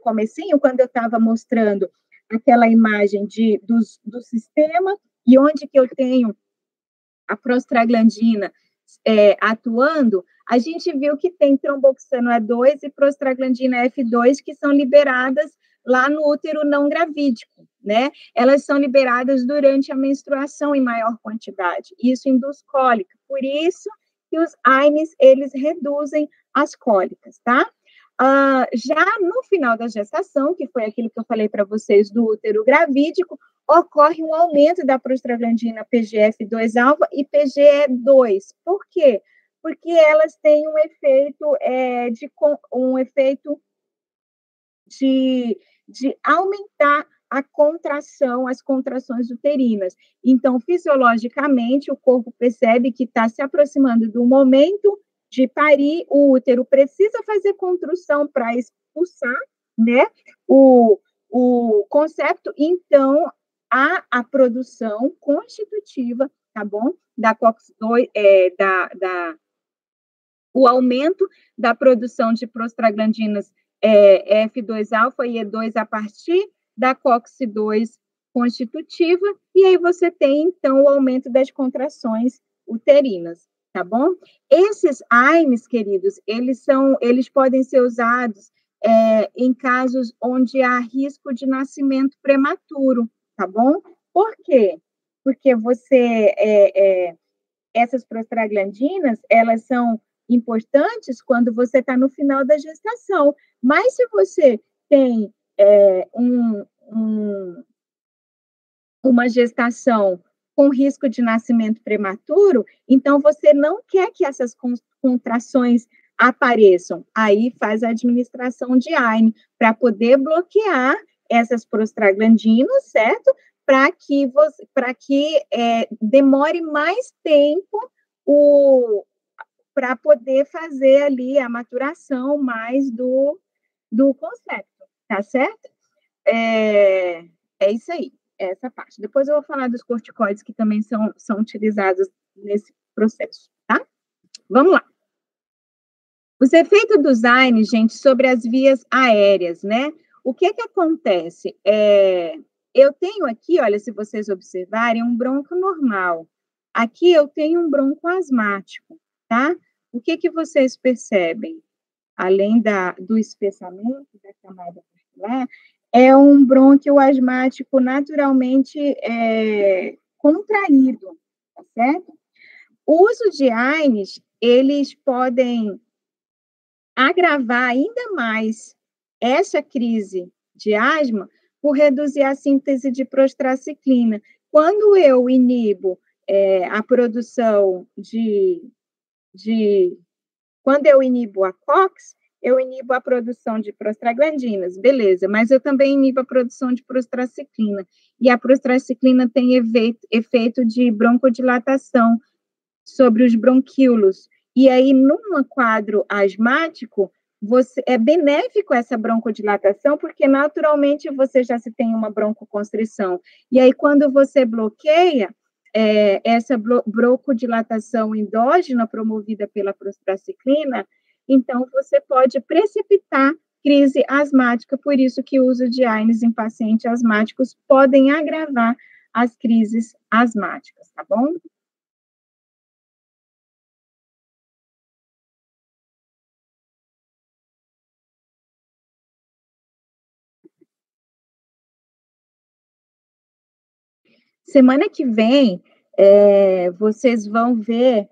comecinho, quando eu estava mostrando aquela imagem do sistema e onde que eu tenho a prostaglandina atuando, a gente viu que tem tromboxano E2 e prostaglandina F2 que são liberadas lá no útero não gravídico, né? Elas são liberadas durante a menstruação em maior quantidade. Isso induz cólica. Por isso que os AINES, eles reduzem as cólicas, tá? Já no final da gestação, que foi aquilo que eu falei para vocês do útero gravídico, ocorre um aumento da prostaglandina PGF2-alfa e PGE2. Por quê? Porque elas têm um efeito de aumentar as contrações uterinas. Então, fisiologicamente, o corpo percebe que está se aproximando do momento de parir, o útero precisa fazer contração para expulsar, né, o concepto, então, há a produção constitutiva, tá bom? Da COX-2, o aumento da produção de prostaglandinas F2-alfa e E2 a partir da COX-2 constitutiva, e aí você tem, então, o aumento das contrações uterinas, tá bom? Esses AINES, queridos, eles podem ser usados em casos onde há risco de nascimento prematuro, tá bom? Por quê? Porque essas prostaglandinas, elas são importantes quando você está no final da gestação. Mas se você tem uma gestação com risco de nascimento prematuro, então você não quer que essas contrações apareçam. Aí faz a administração de AINE para poder bloquear essas prostaglandinas, certo? Para que demore mais tempo para poder fazer ali a maturação mais do concepto, tá certo? É isso aí, essa parte. Depois eu vou falar dos corticoides que também são utilizados nesse processo, tá? Vamos lá. Os efeitos dos AINES, gente, sobre as vias aéreas, né? O que que acontece? Eu tenho aqui, olha, se vocês observarem, um bronco normal. Aqui eu tenho um bronco asmático, tá? O que que vocês percebem? Além do espessamento da camada muscular, é um brônquio asmático naturalmente contraído, tá certo? O uso de AINES, eles podem agravar ainda mais essa crise de asma por reduzir a síntese de prostraciclina. Quando eu inibo a produção de quando eu inibo a COX, eu inibo a produção de prostaglandinas, beleza, mas eu também inibo a produção de prostraciclina. E a prostraciclina tem efeito de broncodilatação sobre os bronquíolos. E aí, num quadro asmático, é benéfico essa broncodilatação, porque naturalmente você já se tem uma broncoconstrição. E aí, quando você bloqueia, essa broncodilatação endógena promovida pela prostraciclina, então você pode precipitar crise asmática, por isso que o uso de AINES em pacientes asmáticos podem agravar as crises asmáticas, tá bom? Semana que vem, vocês vão ver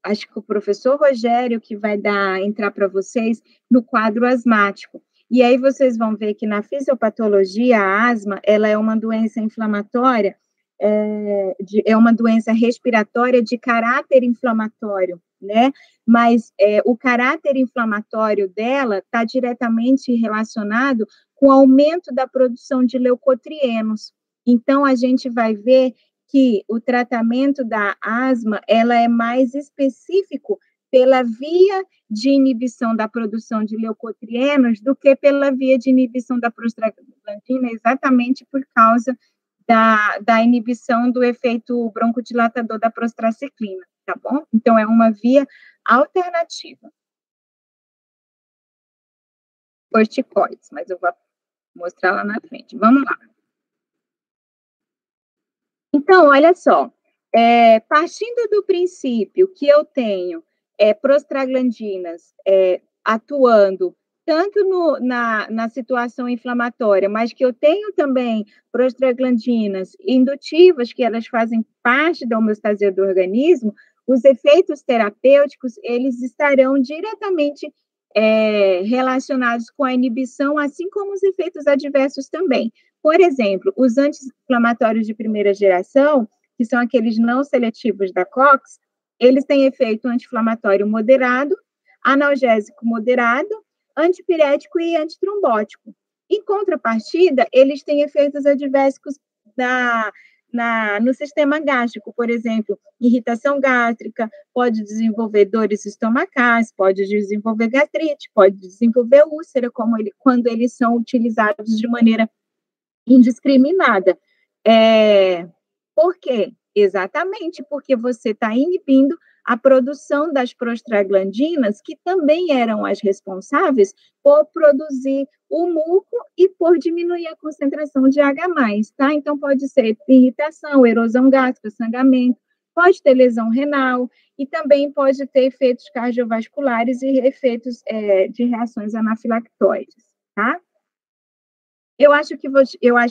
acho que o professor Rogério que vai entrar para vocês no quadro asmático. E aí vocês vão ver que na fisiopatologia, a asma, ela é uma doença inflamatória, é uma doença respiratória de caráter inflamatório, né? Mas o caráter inflamatório dela está diretamente relacionado com o aumento da produção de leucotrienos. Então, a gente vai ver que o tratamento da asma, ela é mais específico pela via de inibição da produção de leucotrienos do que pela via de inibição da prostaglandina, exatamente por causa da inibição do efeito broncodilatador da prostraciclina, tá bom? Então, é uma via alternativa. Corticoides, mas eu vou mostrar lá na frente. Vamos lá. Então, olha só, partindo do princípio que eu tenho prostaglandinas atuando tanto na situação inflamatória, mas que eu tenho também prostaglandinas indutivas, que elas fazem parte da homeostasia do organismo, os efeitos terapêuticos, eles estarão diretamente relacionados com a inibição, assim como os efeitos adversos também. Por exemplo, os anti-inflamatórios de primeira geração, que são aqueles não seletivos da COX, eles têm efeito anti-inflamatório moderado, analgésico moderado, antipirético e antitrombótico. Em contrapartida, eles têm efeitos adversos no sistema gástrico, por exemplo, irritação gástrica, pode desenvolver dores estomacais, pode desenvolver gastrite, pode desenvolver úlcera, quando eles são utilizados de maneira indiscriminada. Por quê? Exatamente porque você está inibindo a produção das prostaglandinas, que também eram as responsáveis por produzir o muco e por diminuir a concentração de H+, tá? Então, pode ser irritação, erosão gástrica, sangramento, pode ter lesão renal e também pode ter efeitos cardiovasculares e efeitos de reações anafilactóides, tá? Eu acho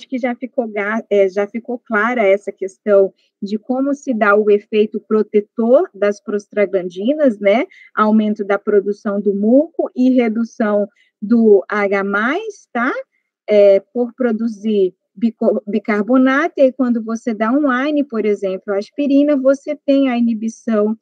que já ficou clara essa questão de como se dá o efeito protetor das prostaglandinas, né? Aumento da produção do muco e redução do H+, tá? Por produzir bicarbonato, e quando você dá um AINE, por exemplo, aspirina, você tem a inibição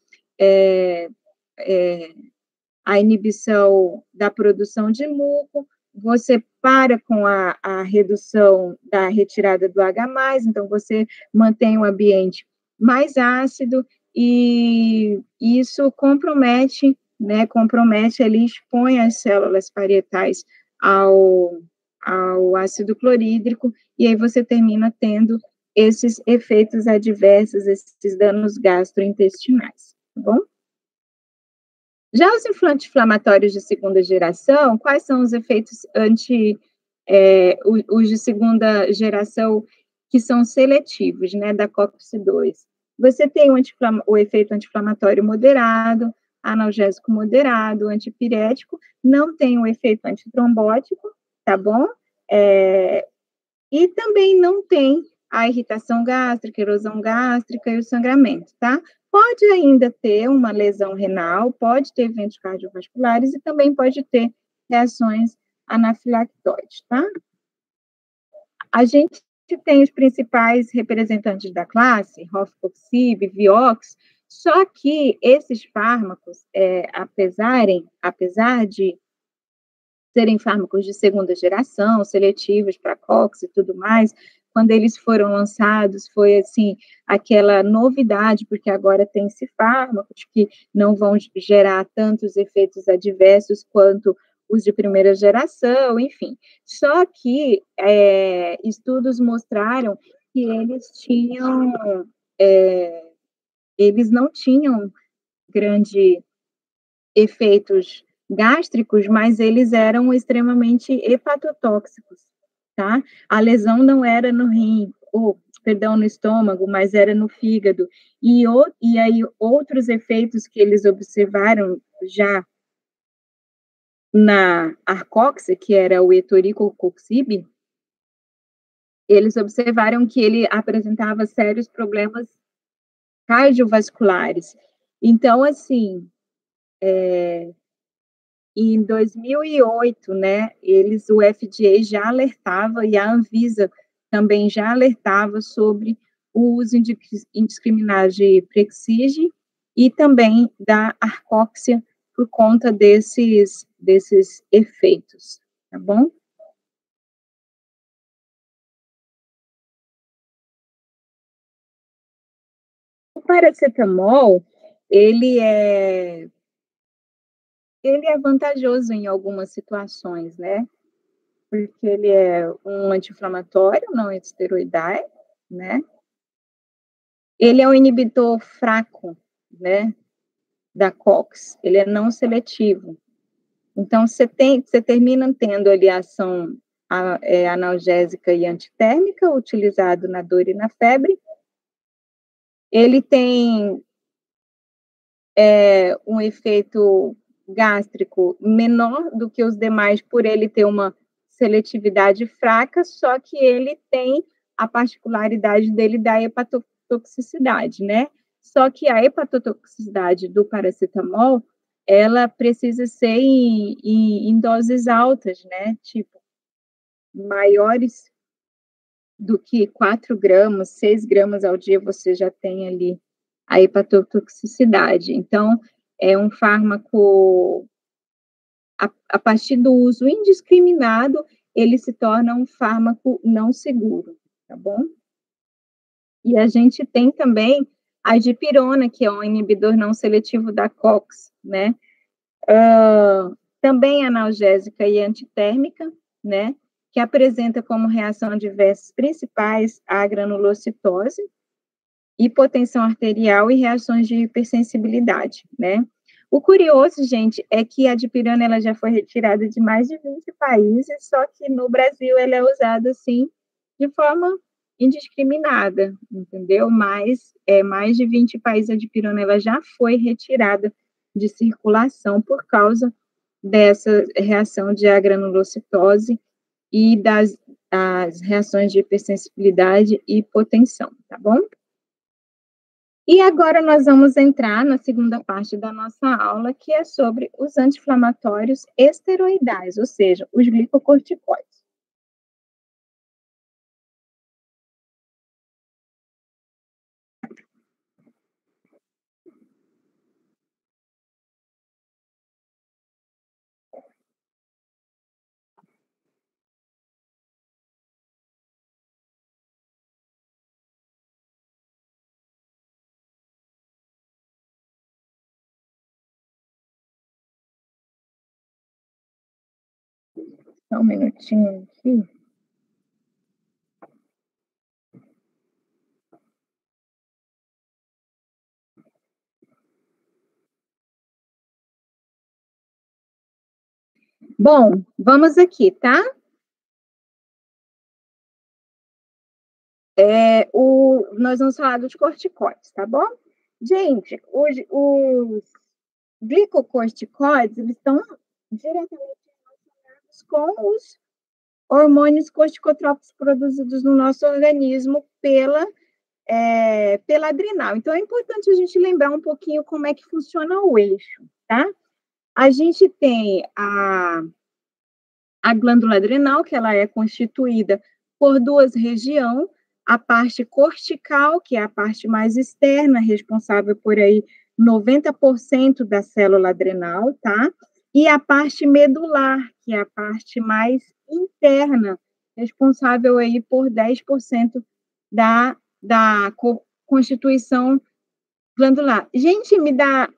da produção de muco, você para com a redução da retirada do H+, então você mantém o ambiente mais ácido, e isso compromete, ele expõe as células parietais ao ácido clorídrico, e aí você termina tendo esses efeitos adversos, esses danos gastrointestinais, tá bom? Já os anti-inflamatórios de segunda geração, quais são os efeitos os de segunda geração que são seletivos, né, da COX-2? Você tem o efeito anti-inflamatório moderado, analgésico moderado, antipirético, não tem o efeito antitrombótico, tá bom? E também não tem a irritação gástrica, erosão gástrica e o sangramento, tá? Pode ainda ter uma lesão renal, pode ter eventos cardiovasculares e também pode ter reações anafilactóides, tá? A gente tem os principais representantes da classe, Rofecoxib, Vioxx, só que esses fármacos, apesar de serem fármacos de segunda geração, seletivos para COX e tudo mais, quando eles foram lançados, foi assim, aquela novidade, porque agora tem-se fármacos que não vão gerar tantos efeitos adversos quanto os de primeira geração, enfim. Só que estudos mostraram que eles não tinham grande efeitos gástricos, mas eles eram extremamente hepatotóxicos, tá? A lesão não era no rim, ou, perdão, no estômago, mas era no fígado. E aí, outros efeitos que eles observaram já na arcoxa, que era o etoricocoxib, eles observaram que ele apresentava sérios problemas cardiovasculares. Então, assim, em 2008, né, o FDA já alertava e a Anvisa também já alertava sobre o uso indiscriminado de Prexige e também da Arcoxia por conta desses efeitos, tá bom? O paracetamol, ele é, ele é vantajoso em algumas situações, né? Porque ele é um anti-inflamatório, não esteroidal, né? Ele é um inibidor fraco, né, da COX, ele é não seletivo. Então, você termina tendo ali a ação analgésica e antitérmica, utilizado na dor e na febre. Ele tem um efeito gástrico menor do que os demais, por ele ter uma seletividade fraca, só que ele tem a particularidade dele da hepatotoxicidade, né? Só que a hepatotoxicidade do paracetamol, ela precisa ser em doses altas, né? Tipo, maiores do que 4 gramas, 6 gramas ao dia, você já tem ali a hepatotoxicidade. Então, é um fármaco, a partir do uso indiscriminado, ele se torna um fármaco não seguro, tá bom? E a gente tem também a dipirona, que é um inibidor não seletivo da COX, né? Também analgésica e antitérmica, né? Que apresenta como reação adversa principais a granulocitose, hipotensão arterial e reações de hipersensibilidade, né? O curioso, gente, é que a dipirona ela já foi retirada de mais de 20 países, só que no Brasil ela é usada, assim, de forma indiscriminada, entendeu? Mas mais de 20 países a dipirona ela já foi retirada de circulação por causa dessa reação de agranulocitose e das reações de hipersensibilidade e hipotensão, tá bom? E agora nós vamos entrar na segunda parte da nossa aula, que é sobre os anti-inflamatórios esteroidais, ou seja, os glicocorticoides. Só um minutinho aqui. Bom, vamos aqui, tá? Nós vamos falar dos corticoides, tá bom? Gente, os glicocorticoides, eles estão diretamente relacionados com os hormônios corticotrópicos produzidos no nosso organismo pela adrenal. Então, é importante a gente lembrar um pouquinho como é que funciona o eixo, tá? A gente tem a glândula adrenal, que ela é constituída por duas regiões, a parte cortical, que é a parte mais externa, responsável por aí 90% da célula adrenal, tá? E a parte medular, que é a parte mais interna, responsável aí por 10% da constituição glandular. Gente, me dá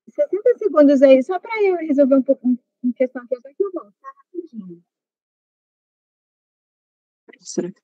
60 segundos aí, só para eu resolver um pouco uma questão que eu tô aqui, eu volto, tá? Rapidinho. Será que...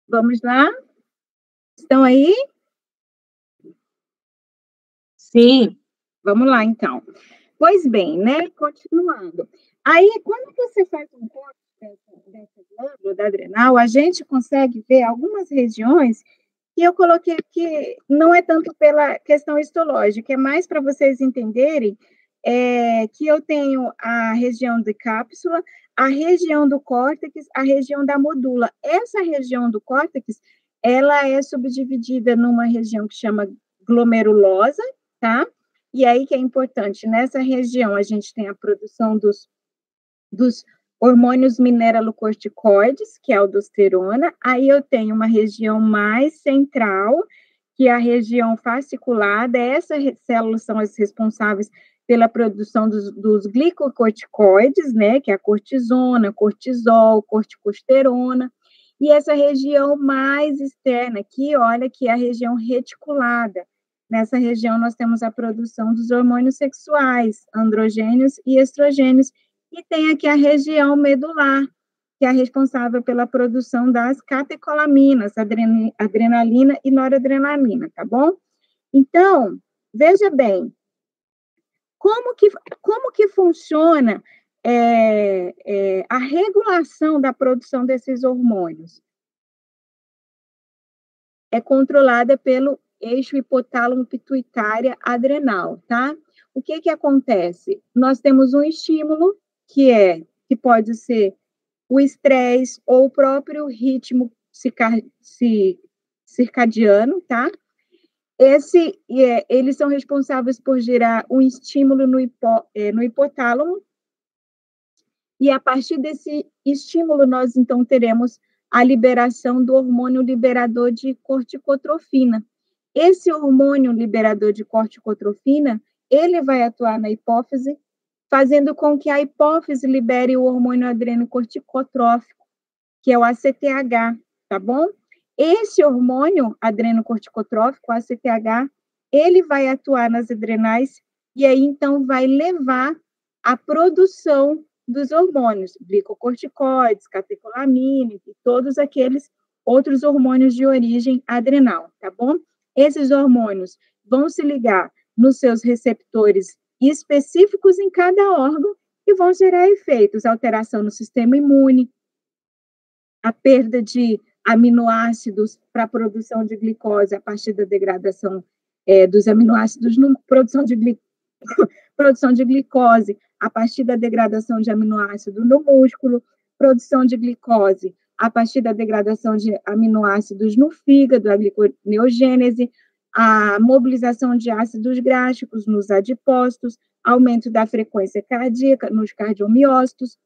Vamos lá? Estão aí? Sim. Vamos lá, então. Pois bem, né? Continuando. Aí, quando você faz um corte dessa glândula da adrenal, a gente consegue ver algumas regiões que eu coloquei aqui, não é tanto pela questão histológica, é mais para vocês entenderem que eu tenho a região de cápsula, a região do córtex, a região da medula. Essa região do córtex, ela é subdividida numa região que chama glomerulosa, tá? E aí que é importante, nessa região a gente tem a produção dos hormônios mineralocorticoides, que é a aldosterona. Aí eu tenho uma região mais central, que é a região fasciculada. Essas células são as responsáveis pela produção dos glicocorticoides, né, que é a cortisona, cortisol, corticosterona. E essa região mais externa aqui, olha, que é a região reticulada. Nessa região nós temos a produção dos hormônios sexuais, androgênios e estrogênios, e tem aqui a região medular, que é responsável pela produção das catecolaminas, adrenalina e noradrenalina, tá bom? Então, veja bem, como que funciona a regulação da produção desses hormônios? É controlada pelo eixo hipotálamo pituitária adrenal, tá? O que que acontece? Nós temos um estímulo que pode ser o estresse ou o próprio ritmo circadiano, tá? Eles são responsáveis por gerar um estímulo no hipotálamo, e a partir desse estímulo nós, então, teremos a liberação do hormônio liberador de corticotrofina. Esse hormônio liberador de corticotrofina, ele vai atuar na hipófise, fazendo com que a hipófise libere o hormônio adrenocorticotrófico, que é o ACTH, tá bom? Esse hormônio adrenocorticotrófico, o ACTH, ele vai atuar nas adrenais e aí, então, vai levar à produção dos hormônios, glicocorticoides, catecolamina e todos aqueles outros hormônios de origem adrenal, tá bom? Esses hormônios vão se ligar nos seus receptores específicos em cada órgão e vão gerar efeitos, alteração no sistema imune, a perda de aminoácidos para a produção de glicose a partir da degradação dos aminoácidos, produção de glicose a partir da degradação de aminoácido no músculo, produção de glicose a partir da degradação de aminoácidos no fígado, a gliconeogênese, a mobilização de ácidos gráficos nos adipócitos, aumento da frequência cardíaca nos cardiomiócitos.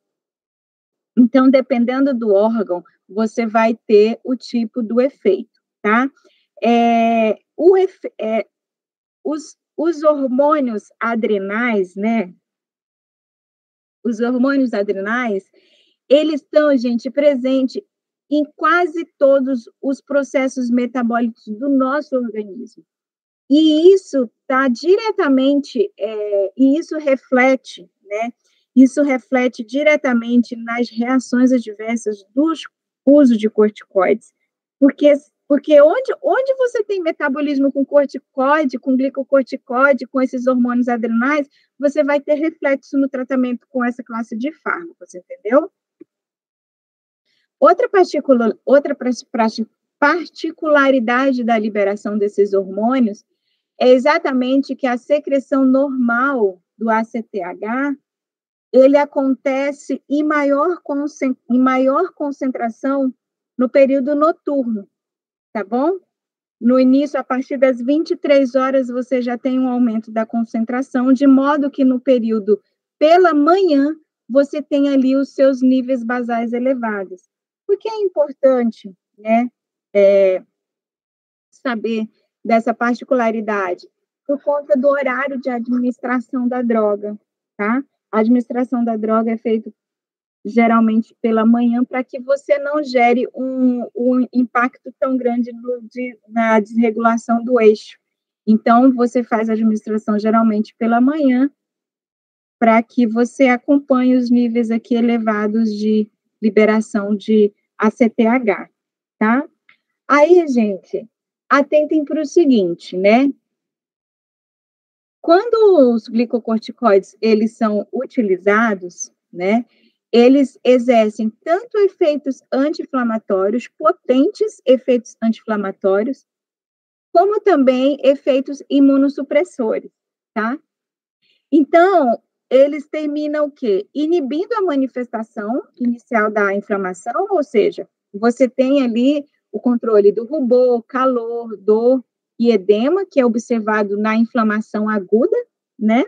Então, dependendo do órgão, você vai ter o tipo do efeito, tá? Os hormônios adrenais, né? Os hormônios adrenais, eles estão, gente, presentes em quase todos os processos metabólicos do nosso organismo. E isso está diretamente, e isso reflete, né? Isso reflete diretamente nas reações adversas do uso de corticoides. Porque onde você tem metabolismo com corticoide, com glicocorticoide, com esses hormônios adrenais, você vai ter reflexo no tratamento com essa classe de fármacos, entendeu? Outra particularidade da liberação desses hormônios é exatamente que a secreção normal do ACTH, ele acontece em maior concentração no período noturno, tá bom? No início, a partir das 23 horas, você já tem um aumento da concentração, de modo que no período pela manhã, você tem ali os seus níveis basais elevados. Por que é importante, né, saber dessa particularidade? Por conta do horário de administração da droga, tá? A administração da droga é feita geralmente pela manhã, para que você não gere um impacto tão grande na desregulação do eixo. Então, você faz a administração geralmente pela manhã, para que você acompanhe os níveis aqui elevados de liberação de ACTH, tá? Aí, gente, atentem para o seguinte, né? Quando os glicocorticoides, eles são utilizados, né? Eles exercem tanto efeitos anti-inflamatórios, potentes efeitos anti-inflamatórios, como também efeitos imunossupressores, tá? Então, eles terminam o quê? Inibindo a manifestação inicial da inflamação, ou seja, você tem ali o controle do rubor, calor, dor e edema, que é observado na inflamação aguda, né?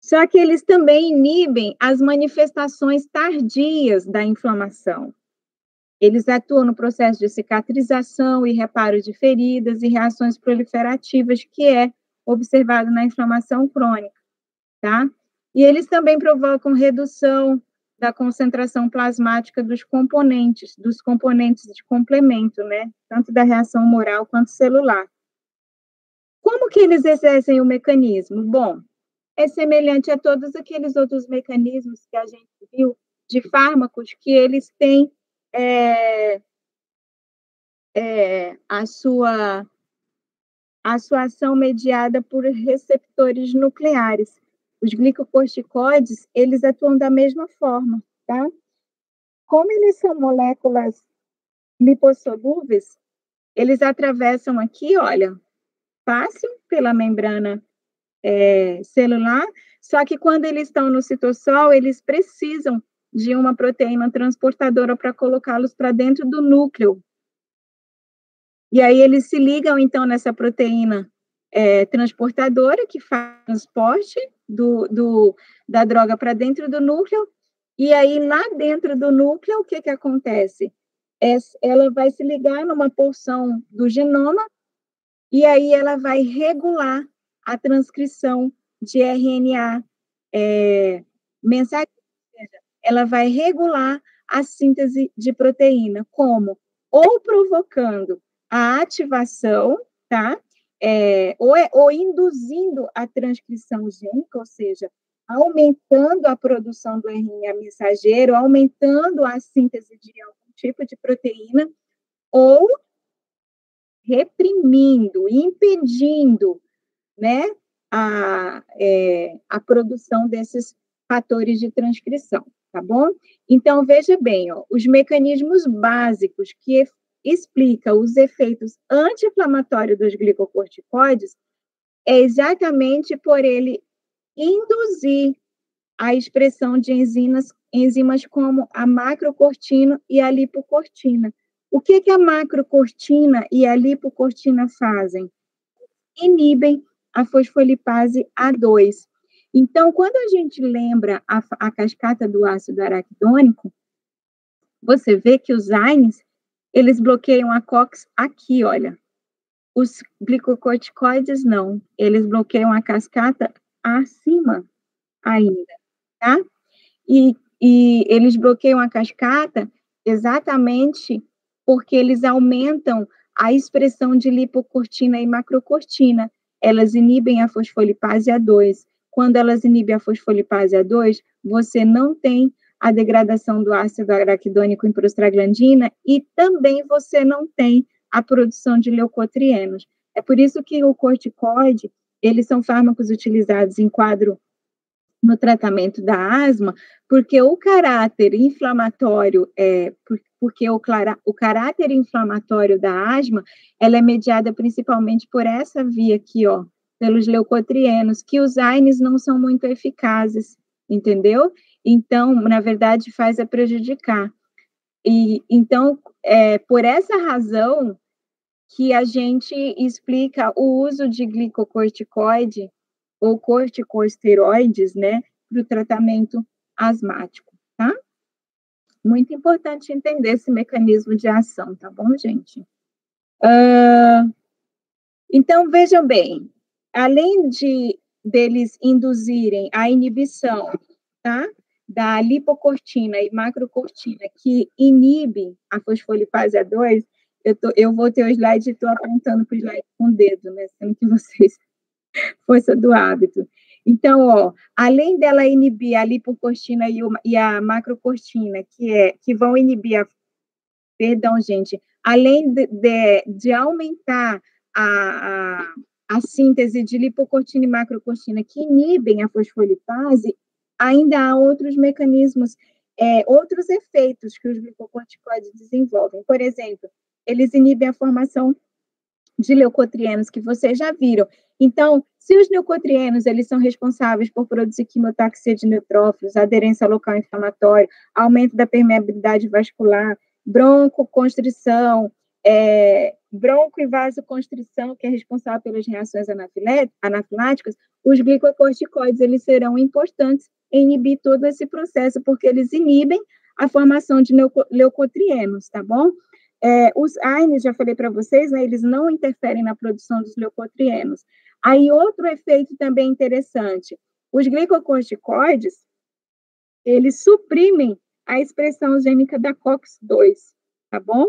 Só que eles também inibem as manifestações tardias da inflamação. Eles atuam no processo de cicatrização e reparo de feridas e reações proliferativas, que é observado na inflamação crônica, tá? E eles também provocam redução da concentração plasmática dos componentes de complemento, né? Tanto da reação humoral quanto celular. Como que eles exercem o mecanismo? Bom, é semelhante a todos aqueles outros mecanismos que a gente viu de fármacos, que eles têm a sua ação mediada por receptores nucleares. Os glicocorticoides, eles atuam da mesma forma, tá? Como eles são moléculas lipossolúveis, eles atravessam aqui, olha, fácil pela membrana celular, só que quando eles estão no citosol, eles precisam de uma proteína transportadora para colocá-los para dentro do núcleo. E aí eles se ligam, então, nessa proteína transportadora, que faz o transporte da droga para dentro do núcleo, e aí lá dentro do núcleo, o que acontece? Ela vai se ligar numa porção do genoma, e aí ela vai regular a transcrição de RNA mensageiro, ela vai regular a síntese de proteína, como ou provocando a ativação, tá? Ou induzindo a transcrição gênica, ou seja, aumentando a produção do RNA mensageiro, aumentando a síntese de algum tipo de proteína, ou reprimindo, impedindo, né, a produção desses fatores de transcrição, tá bom? Então, veja bem, ó, os mecanismos básicos que explicam os efeitos anti-inflamatórios dos glicocorticoides é exatamente por ele induzir a expressão de enzimas como a macrocortina e a lipocortina. O que a macrocortina e a lipocortina fazem? Inibem a fosfolipase A2. Então, quando a gente lembra a cascata do ácido araquidônico, você vê que os AINES, eles bloqueiam a COX aqui, olha. Os glicocorticoides não, eles bloqueiam a cascata acima ainda, tá? E eles bloqueiam a cascata exatamente porque eles aumentam a expressão de lipocortina e macrocortina. Elas inibem a fosfolipase A2. Quando elas inibem a fosfolipase A2, você não tem a degradação do ácido araquidônico em prostaglandina e também você não tem a produção de leucotrienos. É por isso que o corticoide, eles são fármacos utilizados em quadro no tratamento da asma, porque o caráter inflamatório o caráter inflamatório da asma, ela é mediada principalmente por essa via aqui, ó, pelos leucotrienos, que os AINES não são muito eficazes, entendeu? Então, na verdade, faz a prejudicar. E então, por essa razão que a gente explica o uso de glicocorticoide ou corticosteroides, né, para o tratamento asmático, tá? Muito importante entender esse mecanismo de ação, tá bom, gente? Então, vejam bem, além deles induzirem a inibição, tá, da lipocortina e macrocortina, que inibe a fosfolipase A2, eu vou ter o slide e estou apontando para o slide com o dedo, né, sendo que vocês força do hábito. Então, ó, além dela inibir a lipocortina e a macrocortina, que vão inibir perdão, gente, além de aumentar a síntese de lipocortina e macrocortina que inibem a fosfolipase, ainda há outros mecanismos, outros efeitos que os glicocorticoides desenvolvem. Por exemplo, eles inibem a formação de leucotrienos, que vocês já viram. Então, se os leucotrienos, eles são responsáveis por produzir quimiotaxia de neutrófilos, aderência local inflamatória, aumento da permeabilidade vascular, broncoconstrição, bronco e vasoconstrição, que é responsável pelas reações anafiláticas, os glicocorticoides, eles serão importantes em inibir todo esse processo, porque eles inibem a formação de leucotrienos, tá bom? Os AINES, já falei para vocês, né, eles não interferem na produção dos leucotrienos. Aí, outro efeito também interessante, os glicocorticoides, eles suprimem a expressão gênica da COX-2, tá bom?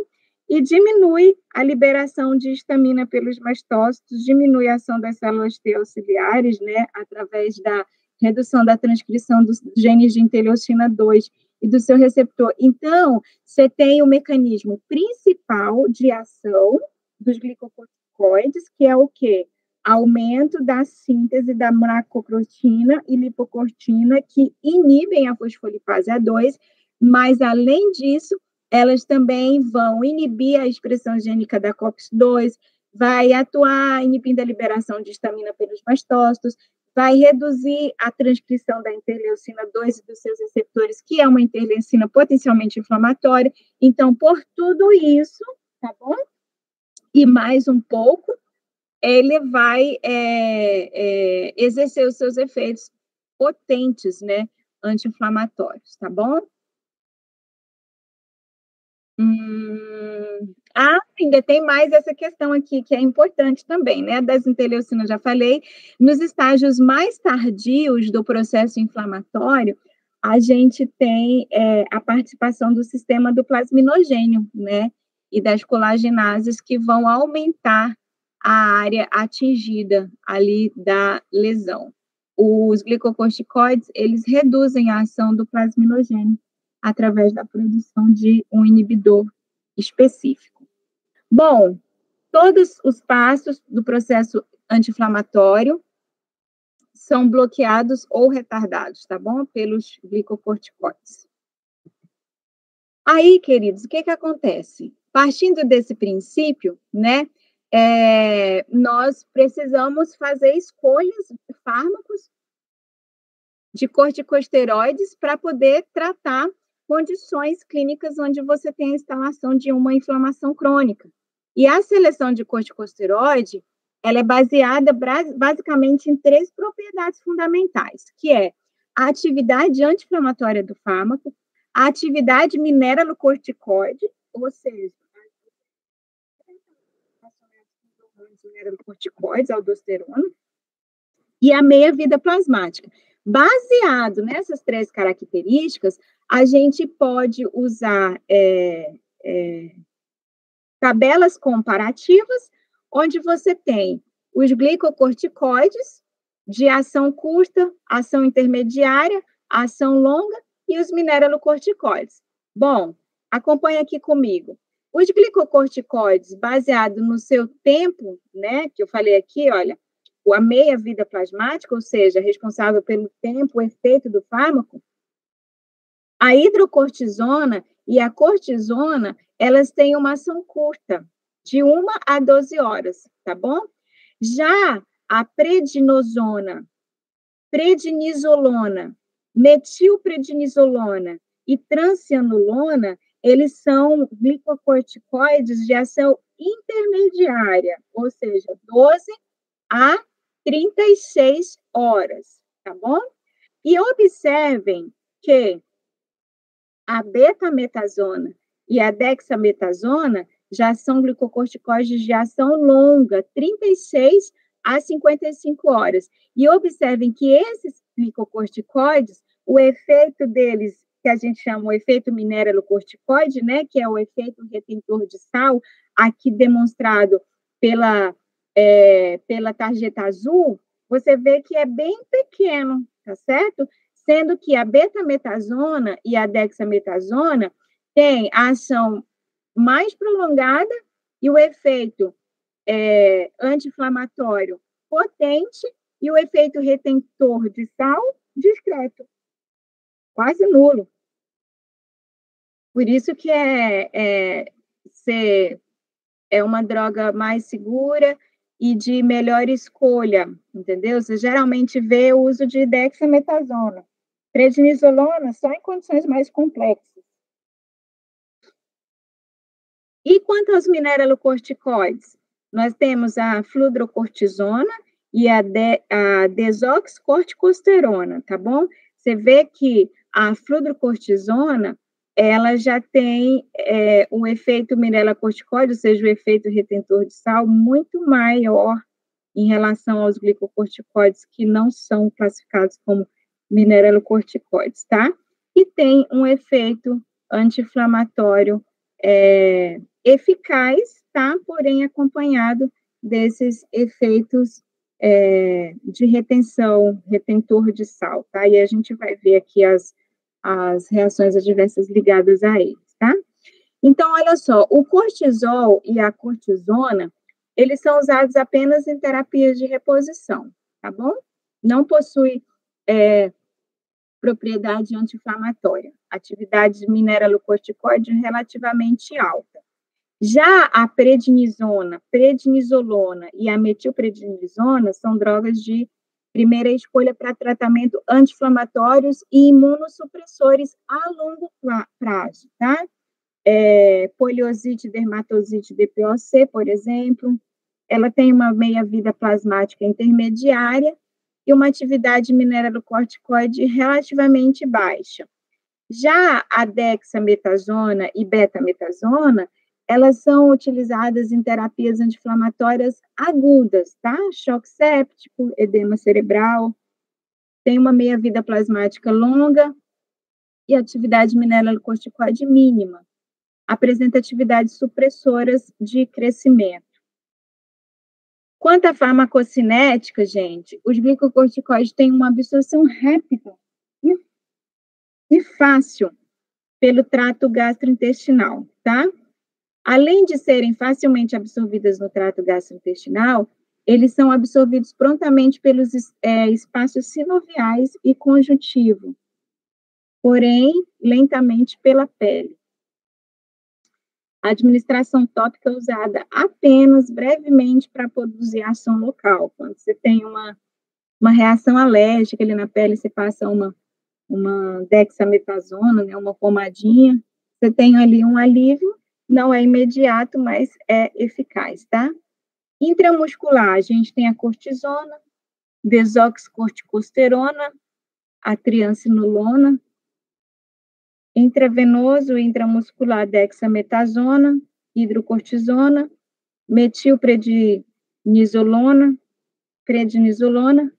E diminui a liberação de histamina pelos mastócitos, diminui a ação das células T auxiliares, né, através da redução da transcrição dos genes de interleucina 2 e do seu receptor. Então, você tem o mecanismo principal de ação dos glicocorticoides, que é o quê? Aumento da síntese da macrocortina e lipocortina, que inibem a fosfolipase A2, mas, além disso, elas também vão inibir a expressão gênica da COX-2, vai atuar inibindo a liberação de histamina pelos mastócitos, vai reduzir a transcrição da interleucina 2 e dos seus receptores, que é uma interleucina potencialmente inflamatória. Então, por tudo isso, tá bom? E mais um pouco, ele vai exercer os seus efeitos potentes, né, anti-inflamatórios, tá bom? Ainda tem mais essa questão aqui, que é importante também, né, das interleucinas, já falei. Nos estágios mais tardios do processo inflamatório, a gente tem a participação do sistema do plasminogênio, né? E das colagenases que vão aumentar a área atingida ali da lesão. Os glicocorticoides, eles reduzem a ação do plasminogênio através da produção de um inibidor específico. Bom, todos os passos do processo anti-inflamatório são bloqueados ou retardados, tá bom? Pelos glicocorticoides. Aí, queridos, o que acontece? Partindo desse princípio, né, nós precisamos fazer escolhas de fármacos de corticosteroides para poder tratar condições clínicas onde você tem a instalação de uma inflamação crônica. E a seleção de corticosteroide, ela é baseada basicamente em 3 propriedades fundamentais, que é a atividade anti-inflamatória do fármaco, a atividade mineralocorticoide, ou seja, mineralocorticoides, aldosterona, e a meia-vida plasmática. Baseado nessas 3 características, a gente pode usar tabelas comparativas, onde você tem os glicocorticoides de ação curta, ação intermediária, ação longa e os mineralocorticoides. Bom, acompanha aqui comigo. Os glicocorticoides, baseado no seu tempo, né, que eu falei aqui, olha, a meia-vida plasmática, ou seja, responsável pelo tempo, o efeito do fármaco, a hidrocortisona e a cortisona, elas têm uma ação curta, de 1 a 12 horas, tá bom? Já a prednisolona, metilprednisolona e transcianolona, eles são glicocorticoides de ação intermediária, ou seja, 12 a 36 horas, tá bom? E observem que a betametasona e a dexametasona já são glicocorticoides de ação longa, 36 a 55 horas. E observem que esses glicocorticoides, o efeito deles, que a gente chama o efeito mineralocorticoide, né, que é o efeito retentor de sal, aqui demonstrado pela tarjeta azul, você vê que é bem pequeno, tá certo? Sendo que a betametasona e a dexametasona têm a ação mais prolongada e o efeito anti-inflamatório potente e o efeito retentor de sal discreto, quase nulo. Por isso que é uma droga mais segura e de melhor escolha, entendeu? Você geralmente vê o uso de dexametasona. Prednisolona só em condições mais complexas. E quanto aos mineralocorticoides? Nós temos a fludrocortisona e a desoxcorticosterona, tá bom? Você vê que a fludrocortisona, ela já tem um efeito mineralocorticoide, ou seja, o efeito retentor de sal, muito maior em relação aos glicocorticoides que não são classificados como mineralocorticoides, tá? E tem um efeito anti-inflamatório eficaz, tá? Porém, acompanhado desses efeitos de retentor de sal, tá? E a gente vai ver aqui as reações adversas ligadas a eles, tá? Então, olha só, o cortisol e a cortisona, eles são usados apenas em terapias de reposição, tá bom? Não possui propriedade anti-inflamatória, atividade mineralocorticoide relativamente alta. Já a prednisolona e a metilprednisolona são drogas de primeira escolha para tratamento anti-inflamatórios e imunossupressores a longo prazo, tá? Poliosite, dermatosite, DPOC, por exemplo, ela tem uma meia-vida plasmática intermediária e uma atividade mineralocorticoide relativamente baixa. Já a dexametasona e betametasona, elas são utilizadas em terapias anti-inflamatórias agudas, tá? Choque séptico, edema cerebral, tem uma meia-vida plasmática longa e atividade mineralocorticoide mínima. Apresenta atividades supressoras de crescimento. Quanto à farmacocinética, gente, os glicocorticoides têm uma absorção rápida e fácil pelo trato gastrointestinal, tá? Além de serem facilmente absorvidas no trato gastrointestinal, eles são absorvidos prontamente pelos espaços sinoviais e conjuntivo, porém, lentamente pela pele. A administração tópica é usada apenas brevemente para produzir ação local. Quando você tem uma reação alérgica ali na pele, você passa uma dexametasona, né, uma pomadinha, você tem ali um alívio, não é imediato, mas é eficaz, tá? Intramuscular, a gente tem a cortisona, desoxcorticosterona, a triancinolona. Intravenoso e intramuscular, dexametasona, hidrocortisona, metilprednisolona, prednisolona.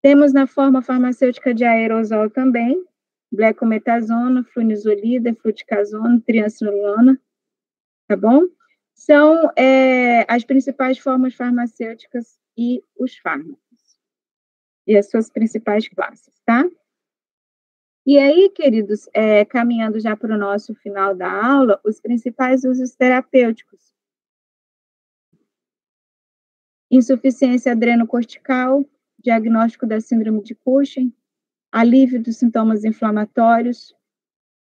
Temos na forma farmacêutica de aerosol também, blecometasona, flunizolida, fluticasona, triancinolona, tá bom? São as principais formas farmacêuticas e os fármacos. E as suas principais classes, tá? E aí, queridos, caminhando já para o nosso final da aula, os principais usos terapêuticos. Insuficiência adrenocortical, diagnóstico da síndrome de Cushing, alívio dos sintomas inflamatórios,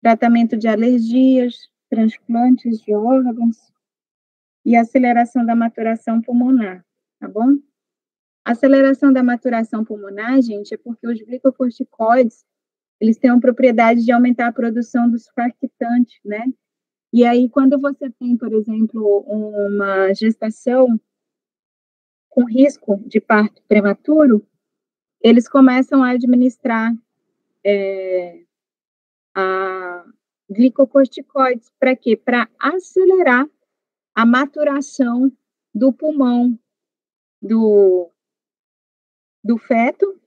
tratamento de alergias, transplantes de órgãos e aceleração da maturação pulmonar, tá bom? Aceleração da maturação pulmonar, gente, é porque os glicocorticoides eles têm a propriedade de aumentar a produção do surfactante, né? E aí, quando você tem, por exemplo, uma gestação com risco de parto prematuro, eles começam a administrar a glicocorticoides. Para quê? Para acelerar a maturação do pulmão do feto,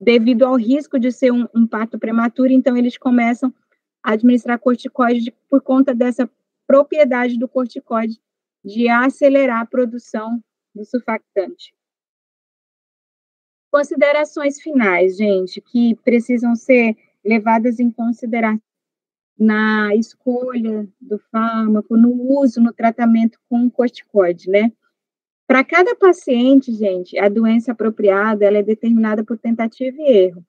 devido ao risco de ser um parto prematuro, então eles começam a administrar corticoide por conta dessa propriedade do corticoide de acelerar a produção do surfactante. Considerações finais, gente, que precisam ser levadas em consideração na escolha do fármaco, no uso, no tratamento com corticoide, né? Para cada paciente, gente, a doença apropriada, ela é determinada por tentativa e erro.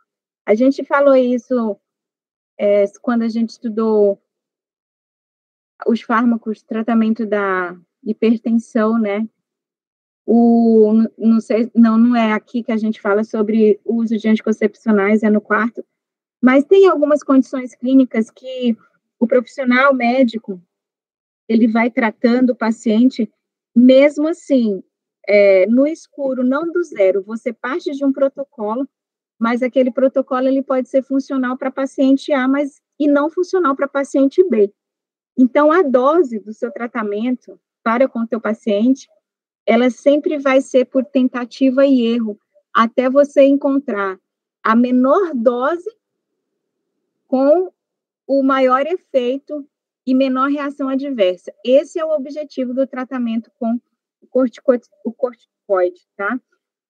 A gente falou isso quando a gente estudou os fármacos, tratamento da hipertensão, né? Não sei, não é aqui que a gente fala sobre o uso de anticoncepcionais, é no quarto, mas tem algumas condições clínicas que o profissional médico, ele vai tratando o paciente, mesmo assim, no escuro, não do zero, você parte de um protocolo, mas aquele protocolo ele pode ser funcional para paciente A, mas e não funcional para paciente B. Então, a dose do seu tratamento para com o teu paciente, ela sempre vai ser por tentativa e erro, até você encontrar a menor dose com o maior efeito e menor reação adversa. Esse é o objetivo do tratamento com o corticoide, tá?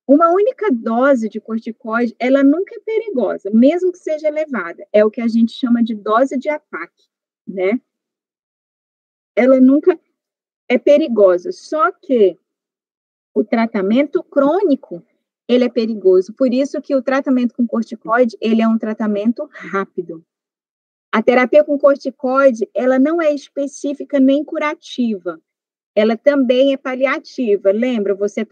Uma única dose de corticoide, ela nunca é perigosa, mesmo que seja elevada. É o que a gente chama de dose de ataque, né? Ela nunca é perigosa, só que o tratamento crônico, ele é perigoso. Por isso que o tratamento com corticoide, ele é um tratamento rápido. A terapia com corticoide, ela não é específica nem curativa. Ela também é paliativa. Lembra, você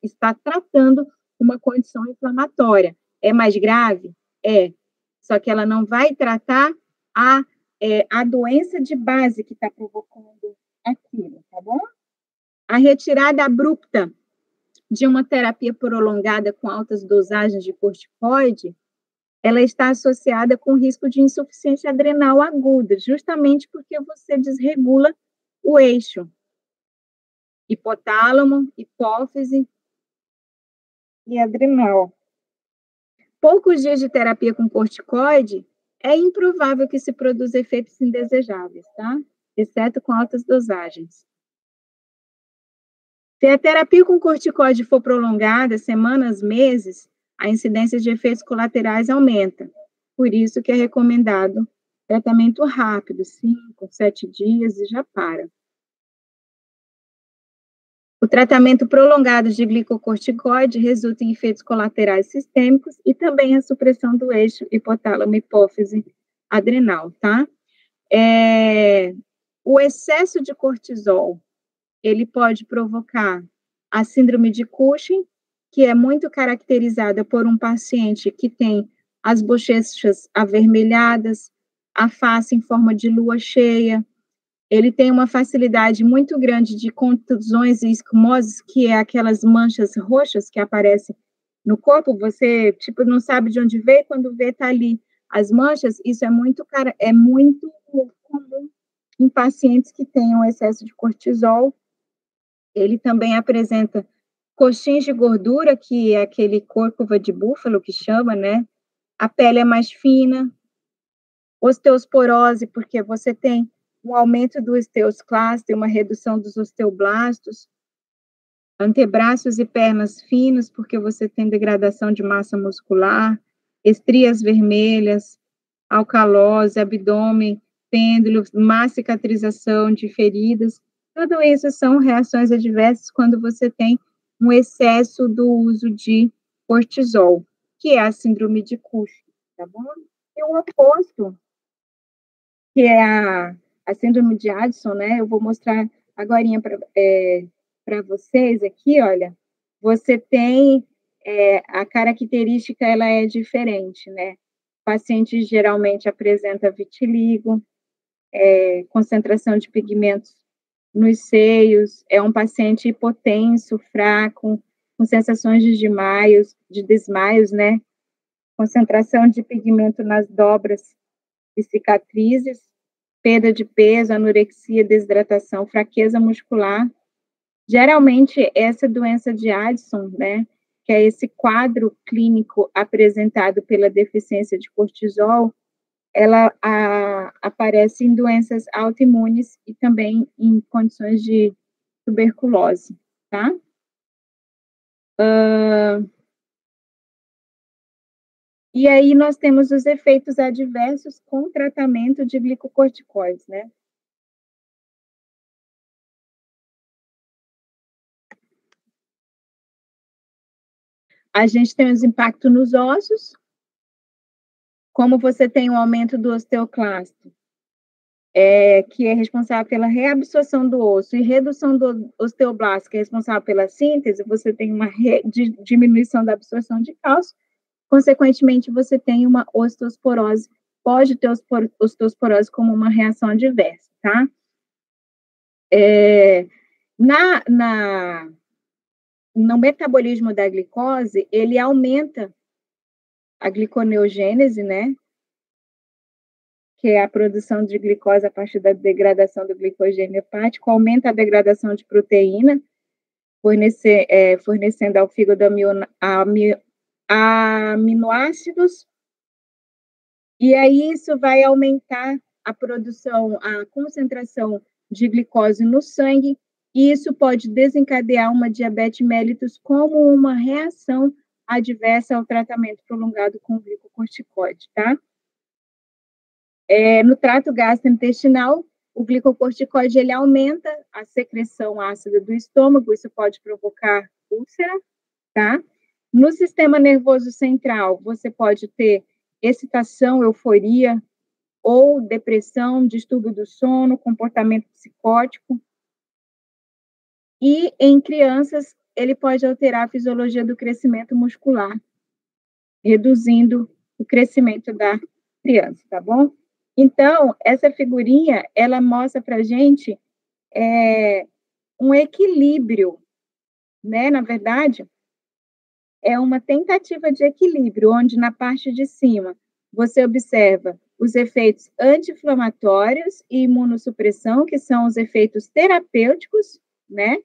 está tratando uma condição inflamatória. É mais grave? É. Só que ela não vai tratar a doença de base que está provocando aquilo, tá bom? A retirada abrupta de uma terapia prolongada com altas dosagens de corticoide, ela está associada com risco de insuficiência adrenal aguda, justamente porque você desregula o eixo hipotálamo, hipófise e adrenal. Poucos dias de terapia com corticoide, É improvável que se produza efeitos indesejáveis, tá? Exceto com altas dosagens. Se a terapia com corticoide for prolongada, semanas, meses, a incidência de efeitos colaterais aumenta. Por isso que é recomendado tratamento rápido, 5, 7 dias e já para. O tratamento prolongado de glicocorticoide resulta em efeitos colaterais sistêmicos e também a supressão do eixo hipotálamo-hipófise adrenal, tá? O excesso de cortisol, ele pode provocar a síndrome de Cushing, que é muito caracterizada por um paciente que tem as bochechas avermelhadas, a face em forma de lua cheia, ele tem uma facilidade muito grande de contusões e esquimoses, que é aquelas manchas roxas que aparecem no corpo, você, tipo, não sabe de onde veio, quando vê, tá ali. As manchas, isso é muito comum em pacientes que tenham excesso de cortisol. Ele também apresenta coxins de gordura, que é aquele córcova de búfalo que chama, né? A pele é mais fina, osteosporose, porque você tem um aumento do osteoclasto, uma redução dos osteoblastos, antebraços e pernas finos, porque você tem degradação de massa muscular, estrias vermelhas, alcalose, abdômen, pêndulo, má cicatrização de feridas. Tudo isso são reações adversas quando você tem um excesso do uso de cortisol, que é a síndrome de Cushing, tá bom? E o oposto, que é a síndrome de Addison, né? Eu vou mostrar agorinha para vocês aqui, olha. Você tem a característica, ela é diferente, né? O paciente geralmente apresenta vitiligo, concentração de pigmentos nos seios, é um paciente hipotenso, fraco, com sensações de desmaios, né? Concentração de pigmento nas dobras e cicatrizes, perda de peso, anorexia, desidratação, fraqueza muscular. Geralmente, essa doença de Addison, né, que é esse quadro clínico apresentado pela deficiência de cortisol, ela aparece em doenças autoimunes e também em condições de tuberculose, tá? E aí nós temos os efeitos adversos com tratamento de glicocorticoides, né? A gente tem os impactos nos ossos, como você tem um aumento do osteoclasto, que é responsável pela reabsorção do osso, e redução do osteoblasto, que é responsável pela síntese, você tem uma diminuição da absorção de cálcio, consequentemente, você tem uma osteosporose, pode ter osteosporose como uma reação adversa, tá? No metabolismo da glicose, ele aumenta a gliconeogênese, né? Que é a produção de glicose a partir da degradação do glicogênio hepático, aumenta a degradação de proteína, fornecendo ao fígado aminoácidos, e aí isso vai aumentar a produção, a concentração de glicose no sangue, e isso pode desencadear uma diabetes mellitus como uma reação adversa ao tratamento prolongado com glicocorticoide, tá? No trato gastrointestinal, o glicocorticoide, ele aumenta a secreção ácida do estômago, isso pode provocar úlcera, tá? No sistema nervoso central, você pode ter excitação, euforia, ou depressão, distúrbio do sono, comportamento psicótico. E em crianças, ele pode alterar a fisiologia do crescimento muscular, reduzindo o crescimento da criança, tá bom? Então, essa figurinha, ela mostra pra gente um equilíbrio, né? Na verdade, é uma tentativa de equilíbrio, onde na parte de cima você observa os efeitos anti-inflamatórios e imunossupressão, que são os efeitos terapêuticos, né,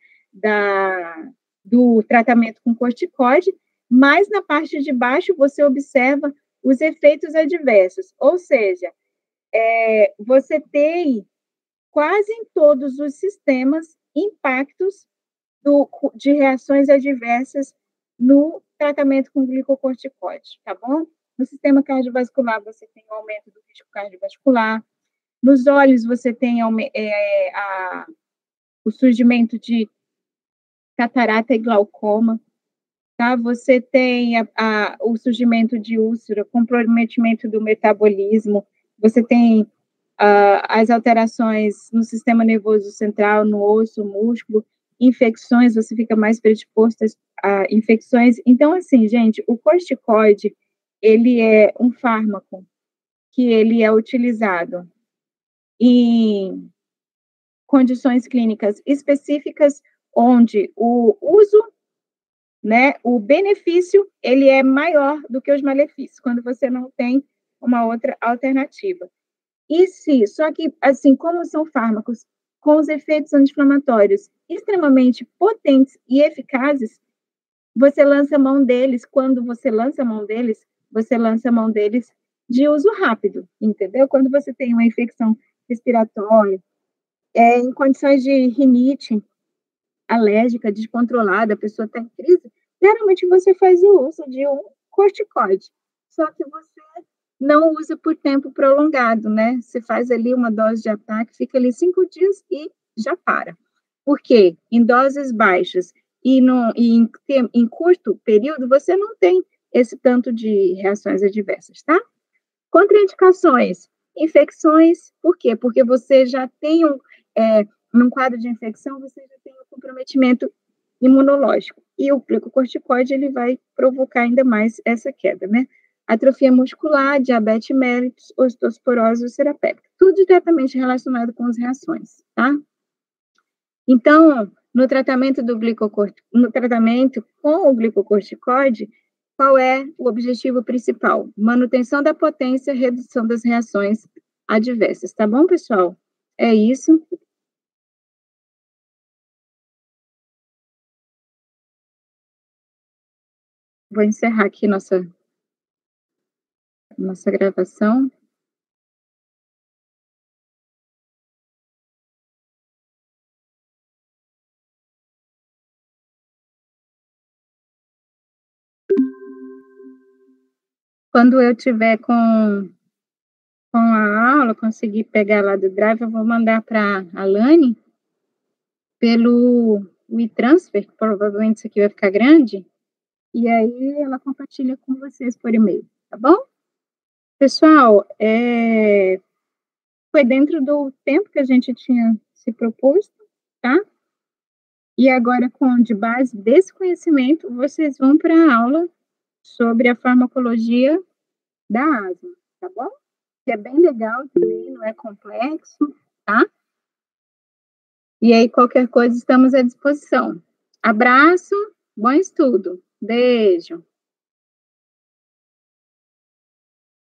do tratamento com corticoide, mas na parte de baixo você observa os efeitos adversos, ou seja, você tem quase em todos os sistemas impactos de reações adversas no tratamento com glicocorticoide, tá bom? No sistema cardiovascular, você tem o aumento do risco cardiovascular. Nos olhos, você tem o surgimento de catarata e glaucoma, tá? Você tem o surgimento de úlcera, comprometimento do metabolismo, você tem as alterações no sistema nervoso central, no osso, músculo, infecções, você fica mais predisposto a infecções. Então, assim, gente, o corticoide, ele é um fármaco que ele é utilizado em condições clínicas específicas, onde o uso, né, o benefício, ele é maior do que os malefícios, quando você não tem uma outra alternativa. Só que, assim, como são fármacos com os efeitos anti-inflamatórios extremamente potentes e eficazes, você lança mão deles, quando você lança mão deles, você lança mão deles de uso rápido, entendeu? Quando você tem uma infecção respiratória, em condições de rinite alérgica, descontrolada, a pessoa está em crise, geralmente você faz o uso de um corticoide, só que você não usa por tempo prolongado, né? Você faz ali uma dose de ataque, fica ali 5 dias e já para. Por quê? Em doses baixas e em curto período, você não tem esse tanto de reações adversas, tá? Contraindicações, infecções, por quê? Porque você já tem num quadro de infecção, você já tem um comprometimento imunológico. E o glicocorticoide, ele vai provocar ainda mais essa queda, né? Atrofia muscular, diabetes mellitus, osteoporose ulcerapéptica. Tudo diretamente relacionado com as reações, tá? Então, no tratamento com o glicocorticoide, qual é o objetivo principal? Manutenção da potência, redução das reações adversas, tá bom, pessoal? É isso. Vou encerrar aqui nossa gravação. Quando eu tiver com a aula, conseguir pegar lá do Drive, eu vou mandar para a Alane pelo WeTransfer, que provavelmente isso aqui vai ficar grande, e aí ela compartilha com vocês por e-mail, tá bom? Pessoal, foi dentro do tempo que a gente tinha se proposto, tá? E agora, de base desse conhecimento, vocês vão para a aula sobre a farmacologia da asma, tá bom? Que é bem legal também, não é complexo, tá? E aí, qualquer coisa, estamos à disposição. Abraço, bom estudo. Beijo.